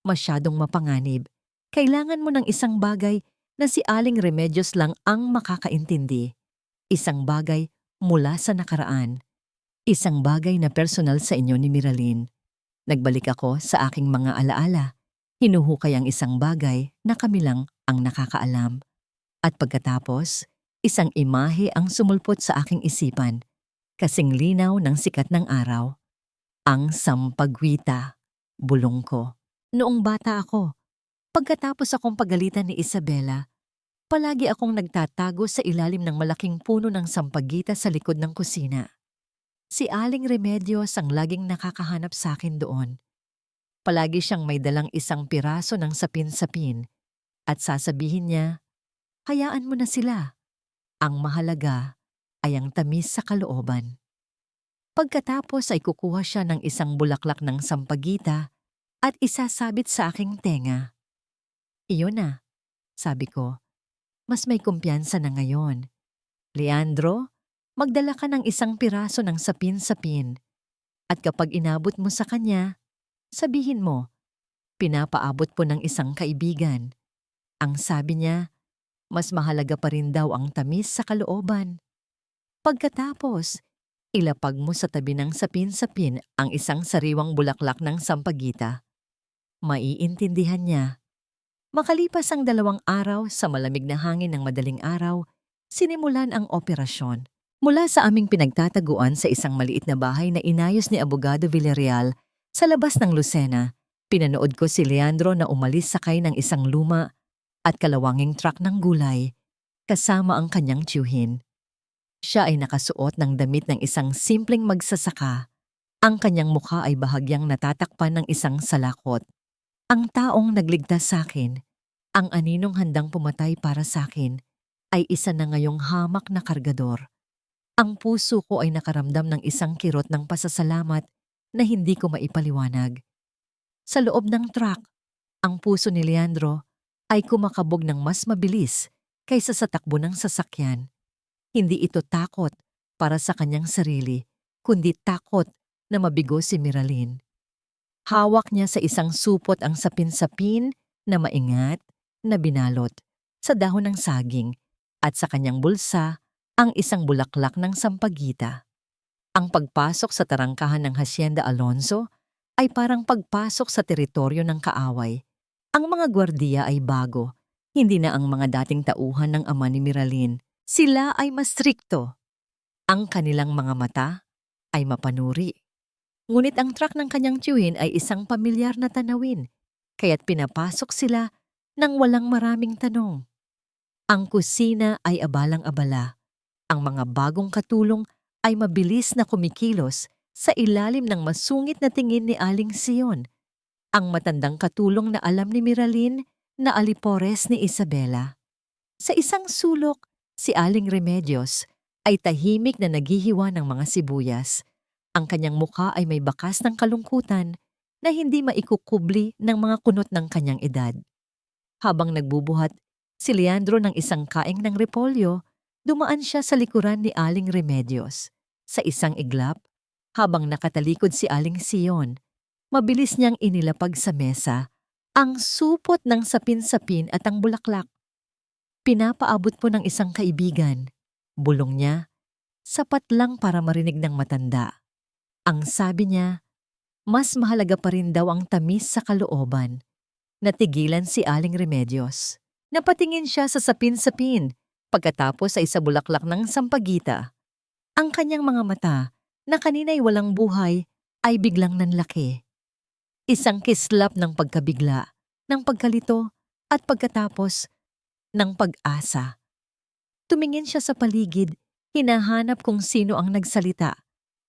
Masyadong mapanganib. Kailangan mo ng isang bagay na si Aling Remedios lang ang makakaintindi. Isang bagay mula sa nakaraan. Isang bagay na personal sa inyo ni Miraline. Nagbalik ako sa aking mga alaala. Hinuhukay ang isang bagay na kami lang ang nakakaalam. At pagkatapos, isang imahe ang sumulpot sa aking isipan. Kasing linaw ng sikat ng araw. Ang sampagwita, bulong ko. Noong bata ako, pagkatapos akong pagalitan ni Isabela, palagi akong nagtatago sa ilalim ng malaking puno ng sampagita sa likod ng kusina. Si Aling Remedios ang laging nakakahanap sa akin doon. Palagi siyang may dalang isang piraso ng sapin-sapin at sasabihin niya, hayaan mo na sila. Ang mahalaga ay ang tamis sa kalooban. Pagkatapos ay kukuha siya ng isang bulaklak ng sampagita at isasabit sa aking tenga. Iyon na, sabi ko. mas may kumpiyansa na ngayon. Leandro, magdala ka ng isang piraso ng sapin-sapin. At kapag inabot mo sa kanya, sabihin mo, pinapaabot po ng isang kaibigan. Ang sabi niya, mas mahalaga pa rin daw ang tamis sa kalooban. Pagkatapos, ilapag mo sa tabi ng sapin-sapin ang isang sariwang bulaklak ng sampagita. Maiintindihan niya. Makalipas ang 2 araw sa malamig na hangin ng madaling araw, sinimulan ang operasyon. Mula sa aming pinagtataguan sa isang maliit na bahay na inayos ni Abogado Villarreal sa labas ng Lucena, pinanood ko si Leandro na umalis sakay ng isang luma at kalawanging truck ng gulay, kasama ang kanyang tiyuhin. Siya ay nakasuot ng damit ng isang simpleng magsasaka. Ang kanyang mukha ay bahagyang natatakpan ng isang salakot. Ang taong nagligtas sa akin, ang aninong handang pumatay para sa akin, ay isa na ngayong hamak na kargador. Ang puso ko ay nakaramdam ng isang kirot ng pasasalamat na hindi ko maipaliwanag. Sa loob ng truck, ang puso ni Leandro ay kumakabog ng mas mabilis kaysa sa takbo ng sasakyan. Hindi ito takot para sa kanyang sarili, kundi takot na mabigo si Miraline. Hawak niya sa isang supot ang sapin-sapin na maingat na binalot sa dahon ng saging at sa kanyang bulsa ang isang bulaklak ng sampagita. Ang pagpasok sa tarangkahan ng Hacienda Alonso ay parang pagpasok sa teritoryo ng kaaway. Ang mga gwardiya ay bago, hindi na ang mga dating tauhan ng ama ni Miraline. Sila ay mas strikto. Ang kanilang mga mata ay mapanuri. Ngunit ang truck ng kanyang tiyuhin ay isang pamilyar na tanawin, kaya't pinapasok sila nang walang maraming tanong. Ang kusina ay abalang-abala. Ang mga bagong katulong ay mabilis na kumikilos sa ilalim ng masungit na tingin ni Aling Sion, ang matandang katulong na alam ni Miraline na alipores ni Isabela. Sa isang sulok, si Aling Remedios ay tahimik na naghihiwa ng mga sibuyas. Ang kanyang mukha ay may bakas ng kalungkutan na hindi maikukubli ng mga kunot ng kanyang edad. Habang nagbubuhat si Leandro ng isang kaing ng repolyo, dumaan siya sa likuran ni Aling Remedios. Sa isang iglap, habang nakatalikod si Aling Sion, mabilis niyang inilapag sa mesa ang supot ng sapin-sapin at ang bulaklak. Pinapaabot po ng isang kaibigan. Bulong niya, sapat lang para marinig ng matanda. Ang sabi niya, mas mahalaga pa rin daw ang tamis sa kalooban. Natigilan si Aling Remedios. Napatingin siya sa sapin-sapin pagkatapos ay sa bulaklak ng sampagita. Ang kanyang mga mata, na kanina'y walang buhay, ay biglang nanlaki. Isang kislap ng pagkabigla, ng pagkalito, at pagkatapos ng pag-asa. Tumingin siya sa paligid, hinahanap kung sino ang nagsalita.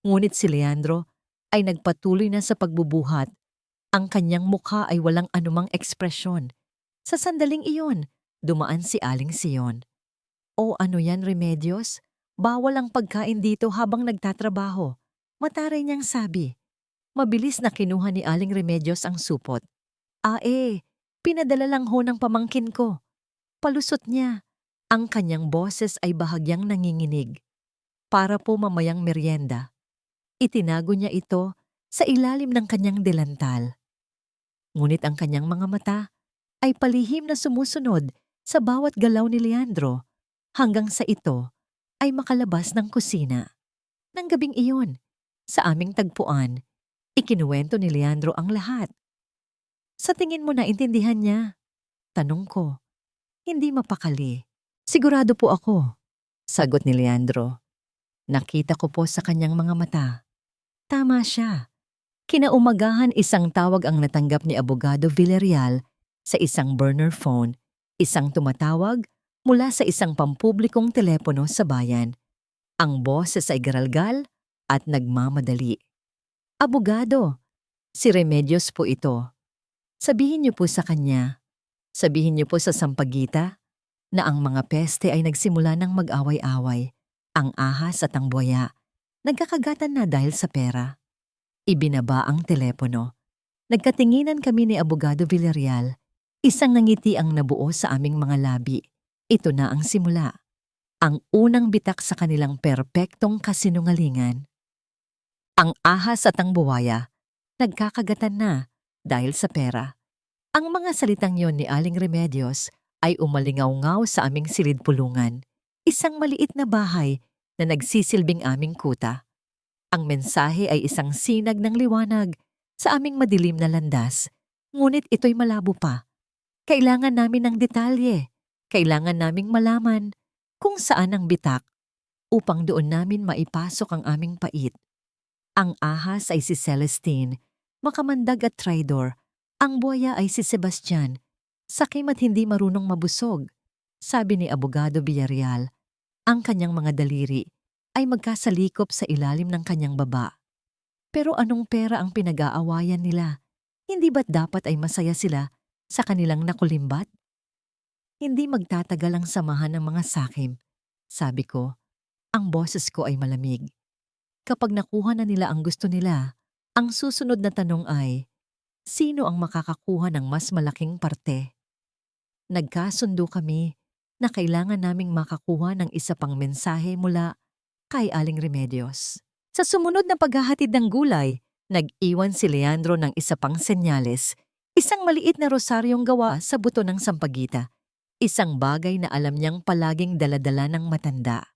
Ngunit si Leandro ay nagpatuloy na sa pagbubuhat. Ang kanyang mukha ay walang anumang ekspresyon. Sa sandaling iyon, dumaan si Aling Sion. "O ano yan, Remedios? Bawal ang pagkain dito habang nagtatrabaho," mataray niyang sabi. Mabilis na kinuha ni Aling Remedios ang supot. Pinadala lang ho ng pamangkin ko." Palusot niya. Ang kanyang boses ay bahagyang nanginginig. Para po mamayang merienda. Itinago niya ito sa ilalim ng kanyang delantal. Ngunit ang kanyang mga mata ay palihim na sumusunod sa bawat galaw ni Leandro hanggang sa ito ay makalabas ng kusina. Nang gabing iyon, sa aming tagpuan, ikinuwento ni Leandro ang lahat. "Sa tingin mo naintindihan niya?" tanong ko. Hindi mapakali. "Sigurado po ako," sagot ni Leandro. Nakita ko po sa kanyang mga mata. Tama siya. Kinaumagahan isang tawag ang natanggap ni Abogado Villarreal sa isang burner phone, isang tumatawag mula sa isang pampublikong telepono sa bayan. Ang boses ay garalgal at nagmamadali. "Abogado, si Remedios po ito. Sabihin niyo po sa kanya, sabihin niyo po sa sampagita na ang mga peste ay nagsimula ng mag-away-away. Ang ahas at ang buwaya nagkakagatan na dahil sa pera." Ibinaba ang telepono. Nagkatinginan kami ni Abogado Villarreal. Isang ngiti ang nabuo sa aming mga labi. Ito na ang simula. Ang unang bitak sa kanilang perpektong kasinungalingan. Ang ahas at ang buwaya, nagkakagatan na dahil sa pera. Ang mga salitang yon ni Aling Remedios ay umalingaw-ngaw sa aming silid-pulungan. Isang maliit na bahay na nagsisilbing aming kuta. Ang mensahe ay isang sinag ng liwanag sa aming madilim na landas, ngunit ito'y malabo pa. Kailangan namin ng detalye. Kailangan naming malaman kung saan ang bitak upang doon namin maipasok ang aming pait. Ang ahas ay si Celestine, makamandag at traidor. Ang buwaya ay si Sebastian, sakim at hindi marunong mabusog. Sabi ni Abogado Villarreal, ang kanyang mga daliri ay magkasalikop sa ilalim ng kanyang baba. Pero anong pera ang pinag-aawayan nila? Hindi ba't dapat ay masaya sila sa kanilang nakulimbat? Hindi magtatagal ang samahan ng mga sakim. Sabi ko, ang boses ko ay malamig. Kapag nakuha na nila ang gusto nila, ang susunod na tanong ay, sino ang makakakuha ng mas malaking parte? Nagkasundo kami na kailangan naming makakuha ng isa pang mensahe mula kay Aling Remedios. Sa sumunod na paghahatid ng gulay, nag-iwan si Leandro ng isa pang senyales, isang maliit na rosaryong gawa sa buto ng sampagita. Isang bagay na alam niyang palaging daladala ng matanda.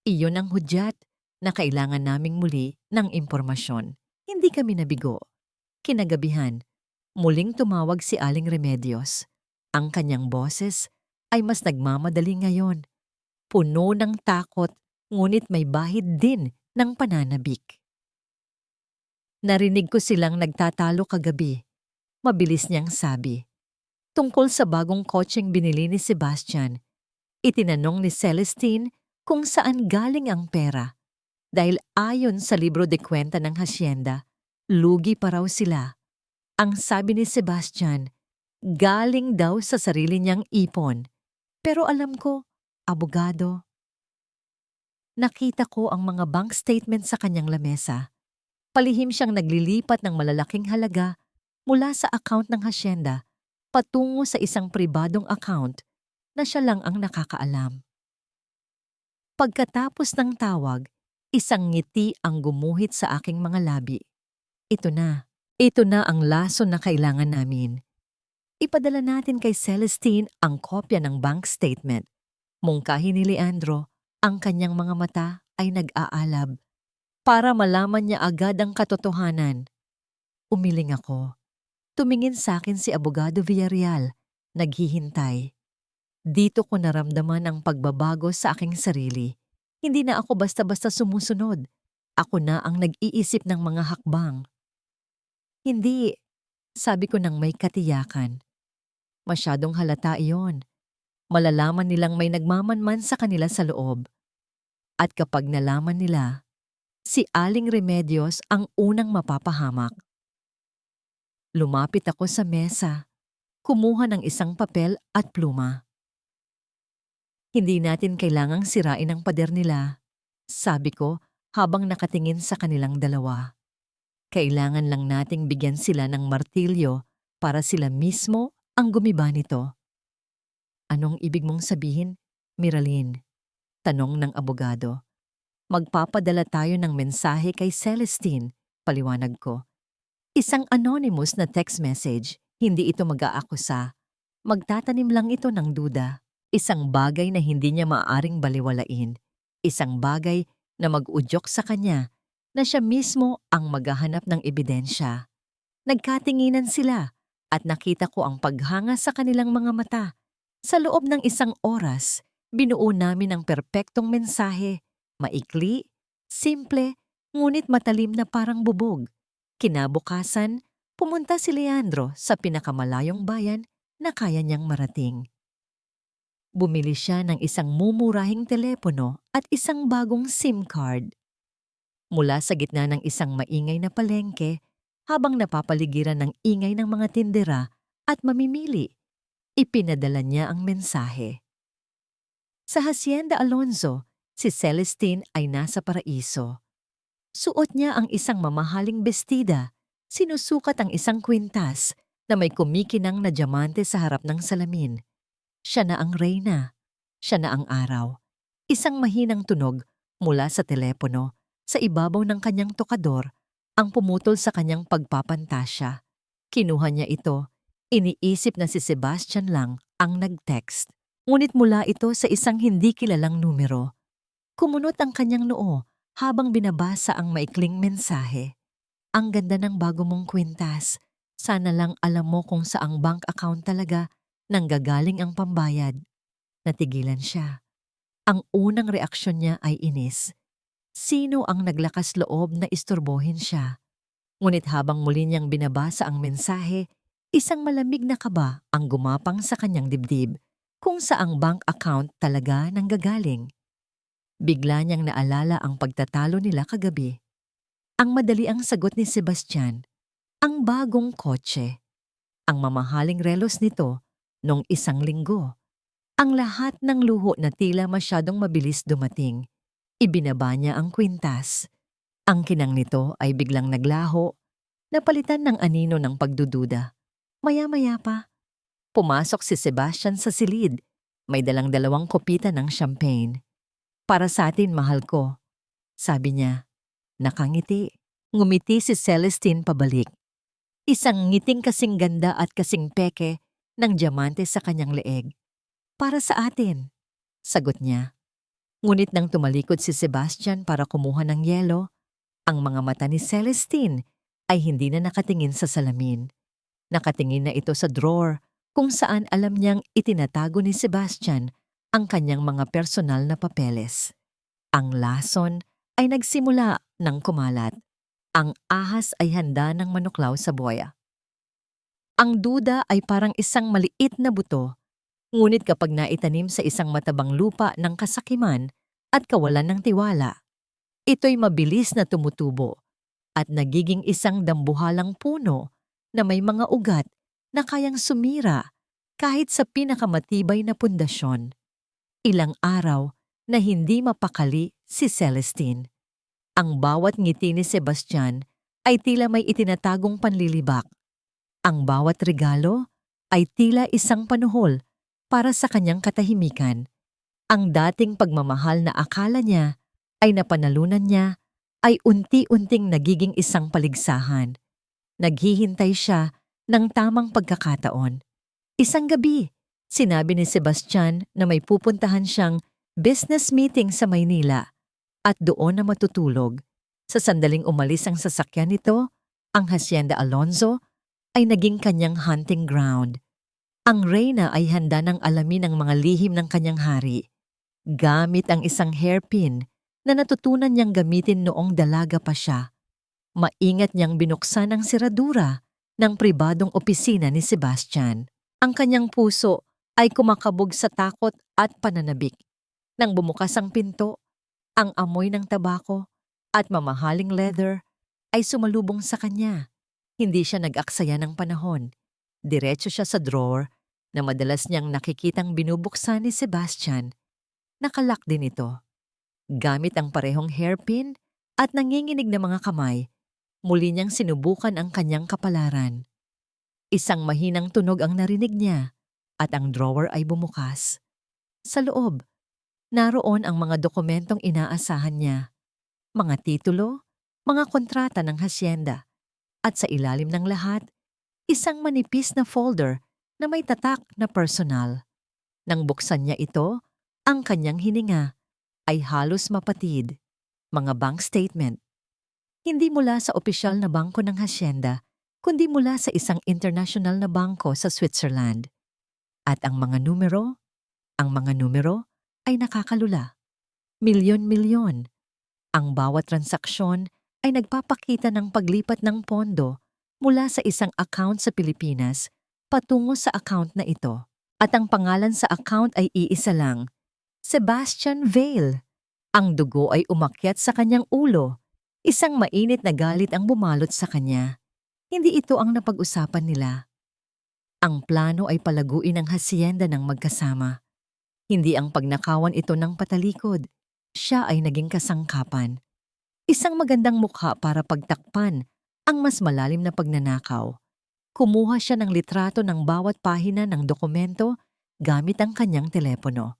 Iyon ang hudyat na kailangan naming muli ng impormasyon. Hindi kami nabigo. Kinagabihan, muling tumawag si Aling Remedios. Ang kanyang boses ay mas nagmamadali ngayon. Puno ng takot, ngunit may bahid din ng pananabik. Narinig ko silang nagtatalo kagabi. Mabilis niyang sabi. Tungkol sa bagong kotseng binili ni Sebastian, itinanong ni Celestine kung saan galing ang pera. Dahil ayon sa libro de kwenta ng hasyenda, lugi pa raw sila. Ang sabi ni Sebastian, galing daw sa sarili niyang ipon. Pero alam ko, abogado. Nakita ko ang mga bank statement sa kanyang lamesa. Palihim siyang naglilipat ng malalaking halaga mula sa account ng hasyenda patungo sa isang pribadong account na siya lang ang nakakaalam. Pagkatapos ng tawag, isang ngiti ang gumuhit sa aking mga labi. Ito na ang lason na kailangan namin. Ipadala natin kay Celestine ang kopya ng bank statement. Mungkahi ni Leandro, ang kanyang mga mata ay nag-aalab para malaman niya agad ang katotohanan. Umiling ako. Tumingin sa akin si Abogado Villarreal, naghihintay. Dito ko naramdaman ang pagbabago sa aking sarili. Hindi na ako basta-basta sumusunod. Ako na ang nag-iisip ng mga hakbang. Hindi, sabi ko nang may katiyakan. Masyadong halata iyon. Malalaman nilang may nagmamanman sa kanila sa loob. At kapag nalaman nila, si Aling Remedios ang unang mapapahamak. Lumapit ako sa mesa, kumuha ng isang papel at pluma. Hindi natin kailangang sirain ang pader nila, sabi ko habang nakatingin sa kanilang dalawa. Kailangan lang nating bigyan sila ng martilyo para sila mismo ang gumiba nito. Anong ibig mong sabihin, Miraline? Tanong ng abogado. Magpapadala tayo ng mensahe kay Celestine, paliwanag ko. Isang anonymous na text message, hindi ito mag-aakusa. Magtatanim lang ito ng duda. Isang bagay na hindi niya maaaring baliwalain. Isang bagay na mag-udyok sa kanya na siya mismo ang maghahanap ng ebidensya. Nagkatinginan sila at nakita ko ang paghanga sa kanilang mga mata. Sa loob ng isang oras, binuo namin ang perpektong mensahe. Maikli, simple, ngunit matalim na parang bubog. Kinabukasan, pumunta si Leandro sa pinakamalayong bayan na kaya niyang marating. Bumili siya ng isang mumurahing telepono at isang bagong SIM card. Mula sa gitna ng isang maingay na palengke, habang napapaligiran ng ingay ng mga tindera at mamimili, ipinadala niya ang mensahe. Sa Hacienda Alonzo, si Celestine ay nasa paraiso. Suot niya ang isang mamahaling bestida, sinusukat ang isang kwintas na may kumikinang na diamante sa harap ng salamin. Siya na ang reyna. Siya na ang araw. Isang mahinang tunog mula sa telepono sa ibabaw ng kanyang tokador ang pumutol sa kanyang pagpapantasya. Kinuha niya ito. Iniisip na si Sebastian lang ang nag-text. Ngunit mula ito sa isang hindi kilalang numero. Kumunot ang kanyang noo habang binabasa ang maikling mensahe. Ang ganda ng bago mong kwintas. Sana lang alam mo kung saang bank account talaga nanggagaling ang pambayad. Natigilan siya. Ang unang reaksyon niya ay inis. Sino ang naglakas loob na istorbohin siya? Ngunit habang muli niyang binabasa ang mensahe, isang malamig na kaba ang gumapang sa kanyang dibdib kung saang bank account talaga nanggagaling. Bigla niyang naalala ang pagtatalo nila kagabi. Ang madali ang sagot ni Sebastian, ang bagong kotse, ang mamahaling relos nito nung isang linggo. Ang lahat ng luho na tila masyadong mabilis dumating. Ibinaba niya ang kwintas. Ang kinang nito ay biglang naglaho, napalitan ng anino ng pagdududa. Maya-maya pa, pumasok si Sebastian sa silid. May dalang dalawang kopita ng champagne. Para sa atin, mahal ko, sabi niya. Nakangiti. Ngumiti si Celestine pabalik. Isang ngiting kasing ganda at kasing peke ng diamante sa kanyang leeg. Para sa atin, sagot niya. Ngunit nang tumalikod si Sebastian para kumuha ng yelo, ang mga mata ni Celestine ay hindi na nakatingin sa salamin. Nakatingin na ito sa drawer kung saan alam niyang itinatago ni Sebastian ang kanyang mga personal na papeles. Ang lason ay nagsimula ng kumalat. Ang ahas ay handa ng manuklaw sa buwaya. Ang duda ay parang isang maliit na buto, ngunit kapag naitanim sa isang matabang lupa ng kasakiman at kawalan ng tiwala, ito'y mabilis na tumutubo at nagiging isang dambuhalang puno na may mga ugat na kayang sumira kahit sa pinakamatibay na pundasyon. Ilang araw na hindi mapakali si Celestine. Ang bawat ngiti ni Sebastian ay tila may itinatagong panlilibak. Ang bawat regalo ay tila isang panuhol para sa kanyang katahimikan. Ang dating pagmamahal na akala niya ay napanalunan niya ay unti-unting nagiging isang paligsahan. Naghihintay siya ng tamang pagkakataon. Isang gabi, sinabi ni Sebastian na may pupuntahan siyang business meeting sa Maynila at doon na matutulog. Sa sandaling umalis ang sasakyan nito, ang Hacienda Alonzo ay naging kanyang hunting ground. Ang reyna ay handa ng alamin ang mga lihim ng kanyang hari. Gamit ang isang hairpin na natutunan niyang gamitin noong dalaga pa siya. Maingat niyang binuksan ang siradura ng pribadong opisina ni Sebastian. Ang kanyang puso ay kumakabog sa takot at pananabik. Nang bumukas ang pinto, ang amoy ng tabako at mamahaling leather ay sumalubong sa kanya. Hindi siya nag-aksaya ng panahon. Diretso siya sa drawer na madalas niyang nakikitang binubuksan ni Sebastian. Nakalak din ito. Gamit ang parehong hairpin at nanginginig na mga kamay, muli niyang sinubukan ang kanyang kapalaran. Isang mahinang tunog ang narinig niya at ang drawer ay bumukas. Sa loob, naroon ang mga dokumentong inaasahan niya. Mga titulo, mga kontrata ng hacienda. At sa ilalim ng lahat, isang manipis na folder na may tatak na personal. Nang buksan niya ito, ang kanyang hininga ay halos mapatid. Mga bank statement. Hindi mula sa opisyal na bangko ng hacienda, kundi mula sa isang international na bangko sa Switzerland. At ang mga numero ay nakakalula. Milyon-milyon. Ang bawat transaksyon ay nagpapakita ng paglipat ng pondo mula sa isang account sa Pilipinas patungo sa account na ito. At ang pangalan sa account ay iisa lang, Sebastian Vale. Ang dugo ay umakyat sa kanyang ulo. Isang mainit na galit ang bumalot sa kanya. Hindi ito ang napag-usapan nila. Ang plano ay palaguin ang hacienda ng magkasama. Hindi ang pagnakawan ito ng patalikod. Siya ay naging kasangkapan. Isang magandang mukha para pagtakpan ang mas malalim na pagnanakaw. Kumuha siya ng litrato ng bawat pahina ng dokumento gamit ang kanyang telepono.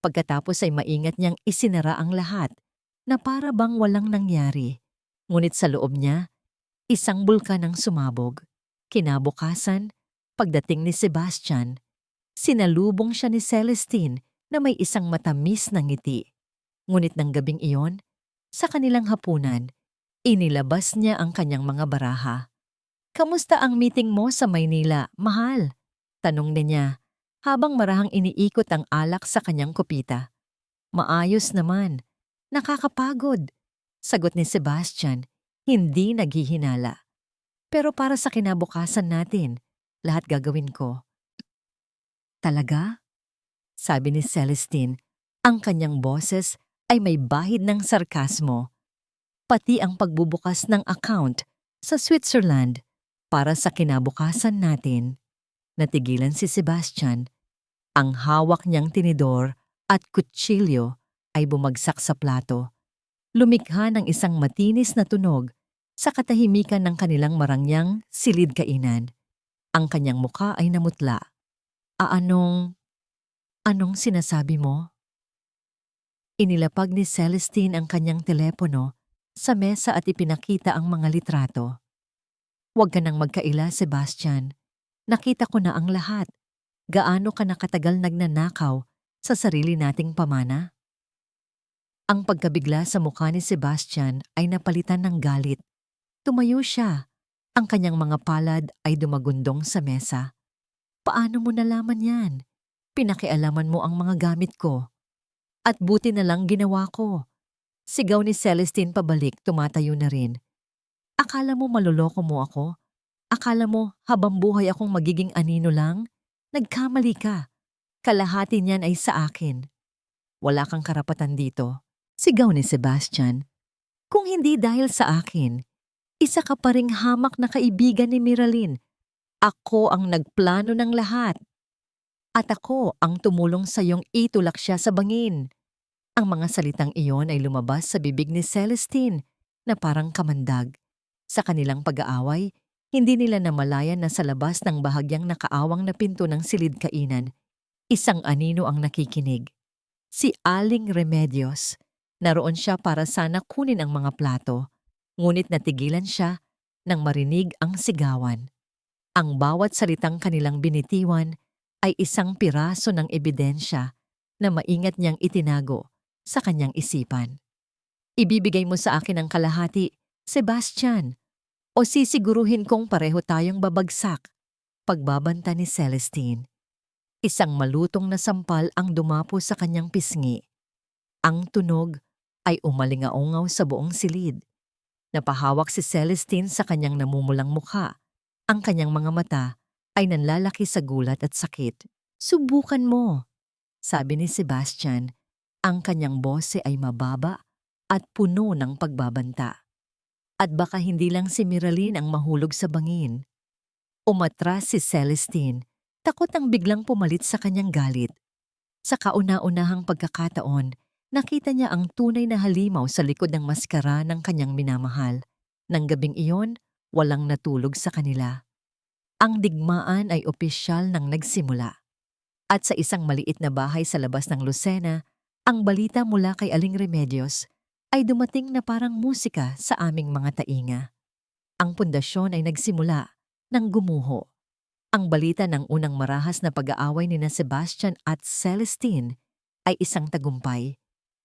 Pagkatapos ay maingat niyang isinara ang lahat na para bang walang nangyari. Ngunit sa loob niya, isang bulkan ang sumabog. Kinabukasan, pagdating ni Sebastian, sinalubong siya ni Celestine na may isang matamis na ngiti. Ngunit ng gabing iyon, sa kanilang hapunan, inilabas niya ang kanyang mga baraha. "Kamusta ang meeting mo sa Maynila, mahal?" Tanong niya habang marahang iniikot ang alak sa kanyang kopita. "Maayos naman. Nakakapagod," sagot ni Sebastian, hindi naghihinala. "Pero para sa kinabukasan natin, lahat gagawin ko." "Talaga?" sabi ni Celestine. Ang kanyang boses ay may bahid ng sarkasmo. Pati ang pagbubukas ng account sa Switzerland para sa kinabukasan natin. Natigilan si Sebastian. Ang hawak niyang tinidor at kutsilyo ay bumagsak sa plato. Lumikha ng isang matinis na tunog sa katahimikan ng kanilang marangyang silid-kainan. Ang kanyang muka ay namutla. Anong sinasabi mo?" Inilapag ni Celestine ang kanyang telepono sa mesa at ipinakita ang mga litrato. "Huwag ka nang magkaila, Sebastian. Nakita ko na ang lahat. Gaano ka nakatagal nagnanakaw sa sarili nating pamana?" Ang pagkabigla sa mukha ni Sebastian ay napalitan ng galit. Tumayo siya. Ang kanyang mga palad ay dumagundong sa mesa. "Paano mo nalaman yan? Pinakialaman mo ang mga gamit ko. At buti na lang ginawa ko." Sigaw ni Celestine pabalik, tumatayo na rin. "Akala mo maluloko mo ako? Akala mo habang buhay akong magiging anino lang? Nagkamali ka. Kalahati niyan ay sa akin. Wala kang karapatan dito." Sigaw ni Sebastian. "Kung hindi dahil sa akin, isa ka pa ring hamak na kaibigan ni Miraline. Ako ang nagplano ng lahat. At ako ang tumulong sa iyong itulak siya sa bangin." Ang mga salitang iyon ay lumabas sa bibig ni Celestine na parang kamandag. Sa kanilang pag-aaway, hindi nila namalayan na sa labas ng bahagyang nakaawang na pinto ng silid-kainan, isang anino ang nakikinig. Si Aling Remedios. Naroon siya para sana kunin ang mga plato, ngunit natigilan siya nang marinig ang sigawan. Ang bawat salitang kanilang binitiwan ay isang piraso ng ebidensya na maingat niyang itinago sa kanyang isipan. "Ibibigay mo sa akin ang kalahati, Sebastian, o sisiguruhin kong pareho tayong babagsak," pagbabanta ni Celestine. Isang malutong na sampal ang dumapo sa kanyang pisngi. Ang tunog ay umalingaungaw sa buong silid. Napahawak si Celestine sa kanyang namumulang mukha. Ang kanyang mga mata ay nanlalaki sa gulat at sakit. "Subukan mo," sabi ni Sebastian. Ang kanyang bose ay mababa at puno ng pagbabanta. "At baka hindi lang si Miraline ang mahulog sa bangin." Umatras si Celestine, takot ang biglang pumalit sa kanyang galit. Sa kauna-unahang pagkakataon, nakita niya ang tunay na halimaw sa likod ng maskara ng kanyang minamahal. Nang gabing iyon, walang natulog sa kanila. Ang digmaan ay opisyal nang nagsimula. At sa isang maliit na bahay sa labas ng Lucena, ang balita mula kay Aling Remedios ay dumating na parang musika sa aming mga tainga. Ang pundasyon ay nagsimula nang gumuho. Ang balita ng unang marahas na pag-aaway ni na Sebastian at Celestine ay isang tagumpay.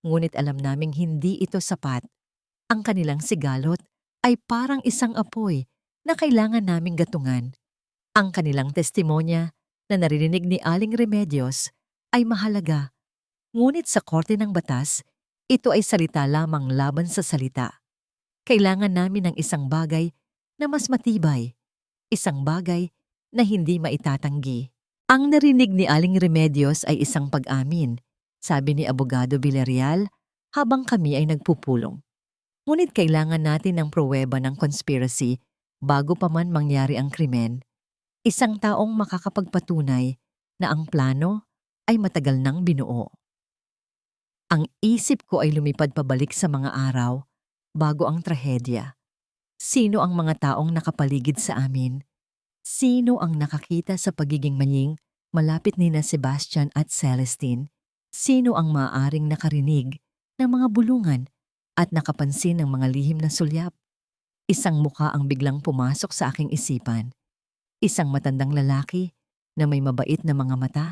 Ngunit alam naming hindi ito sapat. Ang kanilang sigalot ay parang isang apoy na kailangan naming gatungan. Ang kanilang testimonya na narinig ni Aling Remedios ay mahalaga. Ngunit sa korte ng batas, ito ay salita lamang laban sa salita. Kailangan namin ng isang bagay na mas matibay, isang bagay na hindi maitatanggi. Ang narinig ni Aling Remedios ay isang pag-amin, sabi ni Abogado Villarreal habang kami ay nagpupulong. Ngunit kailangan natin ng pruweba ng conspiracy bago pa man mangyari ang krimen. Isang taong makakapagpatunay na ang plano ay matagal nang binuo. Ang isip ko ay lumipad pabalik sa mga araw bago ang trahedya. Sino ang mga taong nakapaligid sa amin? Sino ang nakakita sa pagiging manying malapit ni na Sebastian at Celestine? Sino ang maaaring nakarinig ng mga bulungan at nakapansin ng mga lihim na sulyap? Isang mukha ang biglang pumasok sa aking isipan. Isang matandang lalaki na may mabait na mga mata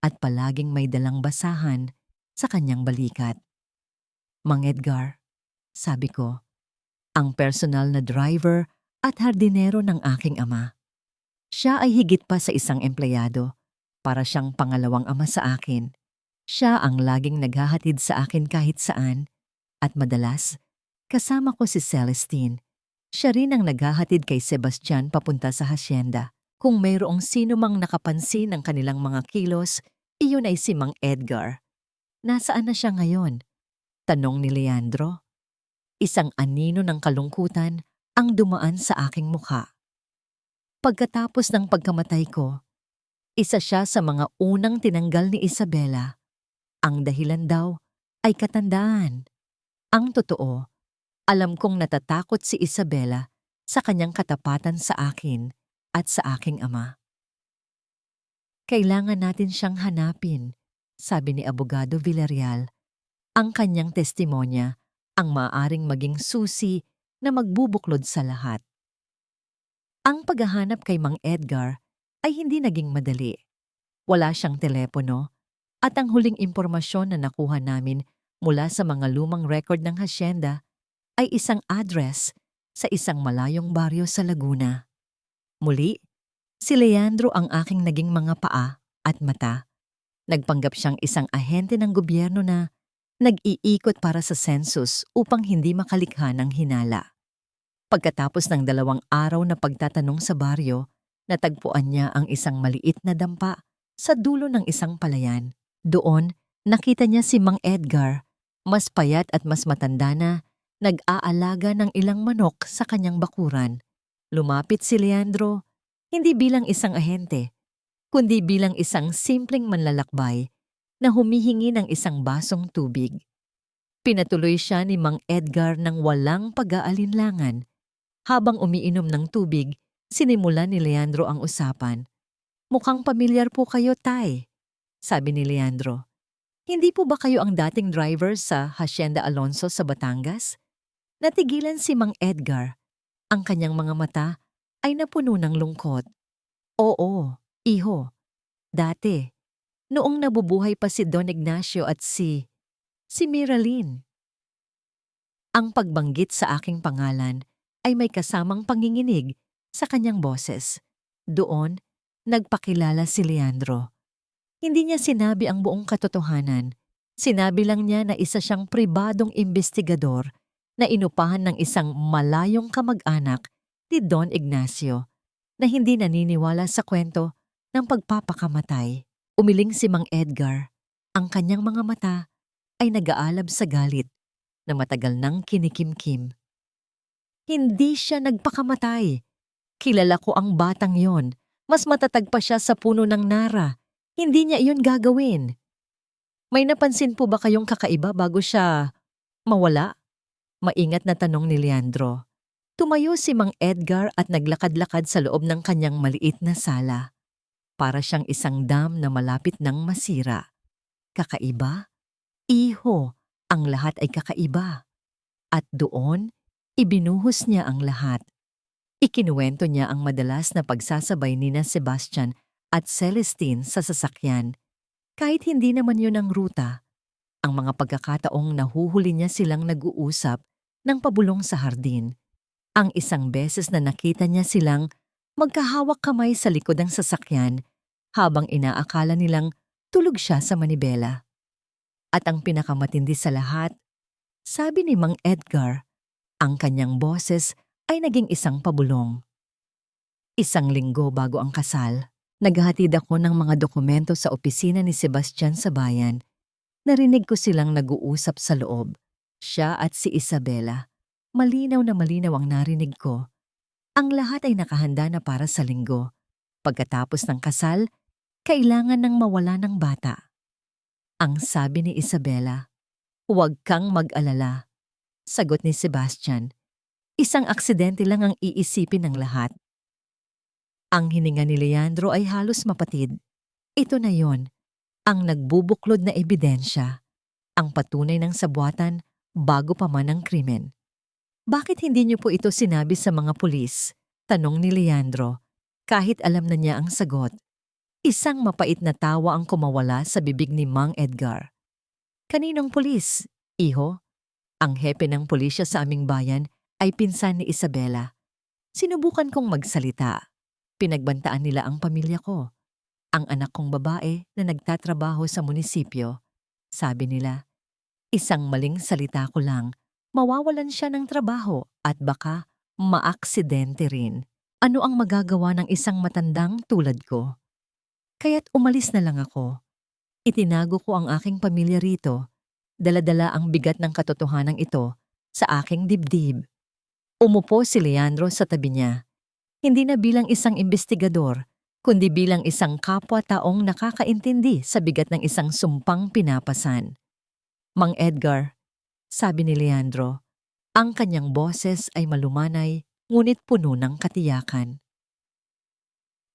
at palaging may dalang basahan sa kanyang balikat. Mang Edgar, sabi ko, ang personal na driver at hardinero ng aking ama. Siya ay higit pa sa isang empleyado, para siyang pangalawang ama sa akin. Siya ang laging naghahatid sa akin kahit saan, at madalas, kasama ko si Celestine. Siya rin ang naghahatid kay Sebastian papunta sa hasyenda. Kung mayroong sino mang nakapansin ng kanilang mga kilos, iyon ay si Mang Edgar. Nasaan na siya ngayon? Tanong ni Leandro. Isang anino ng kalungkutan ang dumaan sa aking mukha. Pagkatapos ng pagkamatay ko, isa siya sa mga unang tinanggal ni Isabela. Ang dahilan daw ay katandaan. Ang totoo, alam kong natatakot si Isabela sa kanyang katapatan sa akin at sa aking ama. Kailangan natin siyang hanapin, sabi ni Abogado Villarreal. Ang kanyang testimonya ang maaaring maging susi na magbubuklod sa lahat. Ang paghahanap kay Mang Edgar ay hindi naging madali. Wala siyang telepono at ang huling impormasyon na nakuha namin mula sa mga lumang record ng hasyenda ay isang address sa isang malayong baryo sa Laguna. Muli, si Leandro ang aking naging mga paa at mata. Nagpanggap siyang isang ahente ng gobyerno na nag-iikot para sa census upang hindi makalikha ng hinala. Pagkatapos ng 2 araw na pagtatanong sa baryo, natagpuan niya ang isang maliit na dampa sa dulo ng isang palayan. Doon, nakita niya si Mang Edgar, mas payat at mas matanda na, nag-aalaga ng ilang manok sa kanyang bakuran. Lumapit si Leandro, hindi bilang isang ahente, kundi bilang isang simpleng manlalakbay na humihingi ng isang basong tubig. Pinatuloy siya ni Mang Edgar ng walang pag-aalinlangan. Habang umiinom ng tubig, sinimulan ni Leandro ang usapan. Mukhang pamilyar po kayo, Tay, sabi ni Leandro. Hindi po ba kayo ang dating driver sa Hacienda Alonso sa Batangas? Natigilan si Mang Edgar. Ang kanyang mga mata ay napuno ng lungkot. Oo, iho. Dati, noong nabubuhay pa si Don Ignacio at si Miraline. Ang pagbanggit sa aking pangalan ay may kasamang panginginig sa kanyang boses. Doon, nagpakilala si Leandro. Hindi niya sinabi ang buong katotohanan. Sinabi lang niya na isa siyang pribadong investigador na inupahan ng isang malayong kamag-anak ni Don Ignacio na hindi naniniwala sa kwento ng pagpapakamatay. Umiling si Mang Edgar. Ang kanyang mga mata ay nag-aalab sa galit na matagal nang kinikimkim. Hindi siya nagpakamatay. Kilala ko ang batang yon. Mas matatag pa siya sa puno ng nara. Hindi niya iyon gagawin. May napansin po ba kayong kakaiba bago siya mawala? Maingat na tanong ni Leandro. Tumayo si Mang Edgar at naglakad-lakad sa loob ng kanyang maliit na sala. Para siyang isang dam na malapit nang masira. Kakaiba? Iho, ang lahat ay kakaiba. At doon, ibinuhos niya ang lahat. Ikinuwento niya ang madalas na pagsasabay nina Sebastian at Celestine sa sasakyan. Kahit hindi naman yun ang ruta, ang mga pagkakataong nahuhuli niya silang nag-uusap ng pabulong sa hardin. Ang isang beses na nakita niya silang magkahawak kamay sa likod ng sasakyan habang inaakala nilang tulog siya sa manibela. At ang pinakamatindi sa lahat, sabi ni Mang Edgar, ang kanyang boses ay naging isang pabulong. 1 linggo bago ang kasal, naghahatid ako ng mga dokumento sa opisina ni Sebastian sa bayan. Narinig ko silang nag-uusap sa loob. Siya at si Isabela. Malinaw na malinaw ang narinig ko. Ang lahat ay nakahanda na para sa linggo. Pagkatapos ng kasal, kailangan nang mawala ng bata. Ang sabi ni Isabela, "Huwag kang mag-alala." Sagot ni Sebastian, "Isang aksidente lang ang iisipin ng lahat." Ang hininga ni Leandro ay halos mapatid. Ito na yon. ang nagbubuklod na ebidensya, ang patunay ng sabwatan bago pa man ang krimen. Bakit hindi niyo po ito sinabi sa mga pulis? Tanong ni Leandro, kahit alam na niya ang sagot. Isang mapait na tawa ang kumawala sa bibig ni Mang Edgar. Kaninong pulis? Iho? Ang hepe ng pulisya sa aming bayan ay pinsan ni Isabela. Sinubukan kong magsalita. Pinagbantaan nila ang pamilya ko. Ang anak kong babae na nagtatrabaho sa munisipyo. Sabi nila, isang maling salita ko lang, mawawalan siya ng trabaho at baka maaksidente rin. Ano ang magagawa ng isang matandang tulad ko? Kaya't umalis na lang ako. Itinago ko ang aking pamilya rito. Dala-dala ang bigat ng katotohanan ito sa aking dibdib. Umupo si Leandro sa tabi niya. Hindi na bilang isang investigador, kundi bilang isang kapwa-taong nakakaintindi sa bigat ng isang sumpang pinapasan. Mang Edgar, sabi ni Leandro, ang kanyang boses ay malumanay ngunit puno ng katiyakan.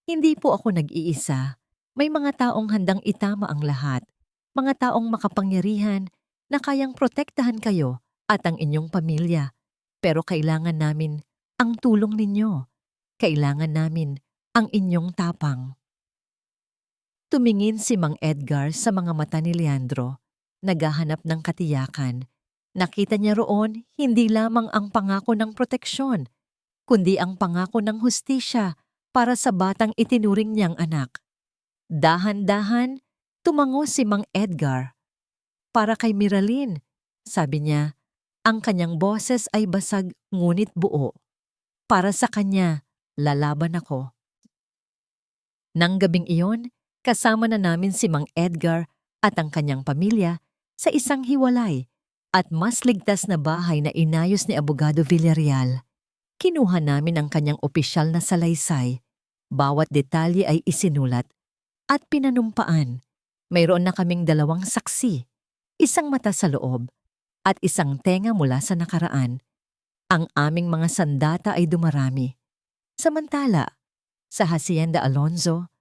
Hindi po ako nag-iisa. May mga taong handang itama ang lahat. Mga taong makapangyarihan na kayang protektahan kayo at ang inyong pamilya. Pero kailangan namin ang tulong ninyo. Kailangan namin ang inyong tapang. Tumingin si Mang Edgar sa mga mata ni Leandro, naghahanap ng katiyakan. Nakita niya roon hindi lamang ang pangako ng proteksyon, kundi ang pangako ng hustisya para sa batang itinuring niyang anak. Dahan-dahan, tumango si Mang Edgar. Para kay Miraline, sabi niya, ang kanyang boses ay basag ngunit buo. Para sa kanya, lalaban ako. Nang gabing iyon, kasama na namin si Mang Edgar at ang kanyang pamilya sa isang hiwalay at mas ligtas na bahay na inayos ni Abogado Villarreal. Kinuha namin ang kanyang opisyal na salaysay. Bawat detalye ay isinulat at pinanumpaan. Mayroon na kaming 2 saksi, isang mata sa loob at isang tenga mula sa nakaraan. Ang aming mga sandata ay dumarami. Samantala, sa Hacienda Alonzo,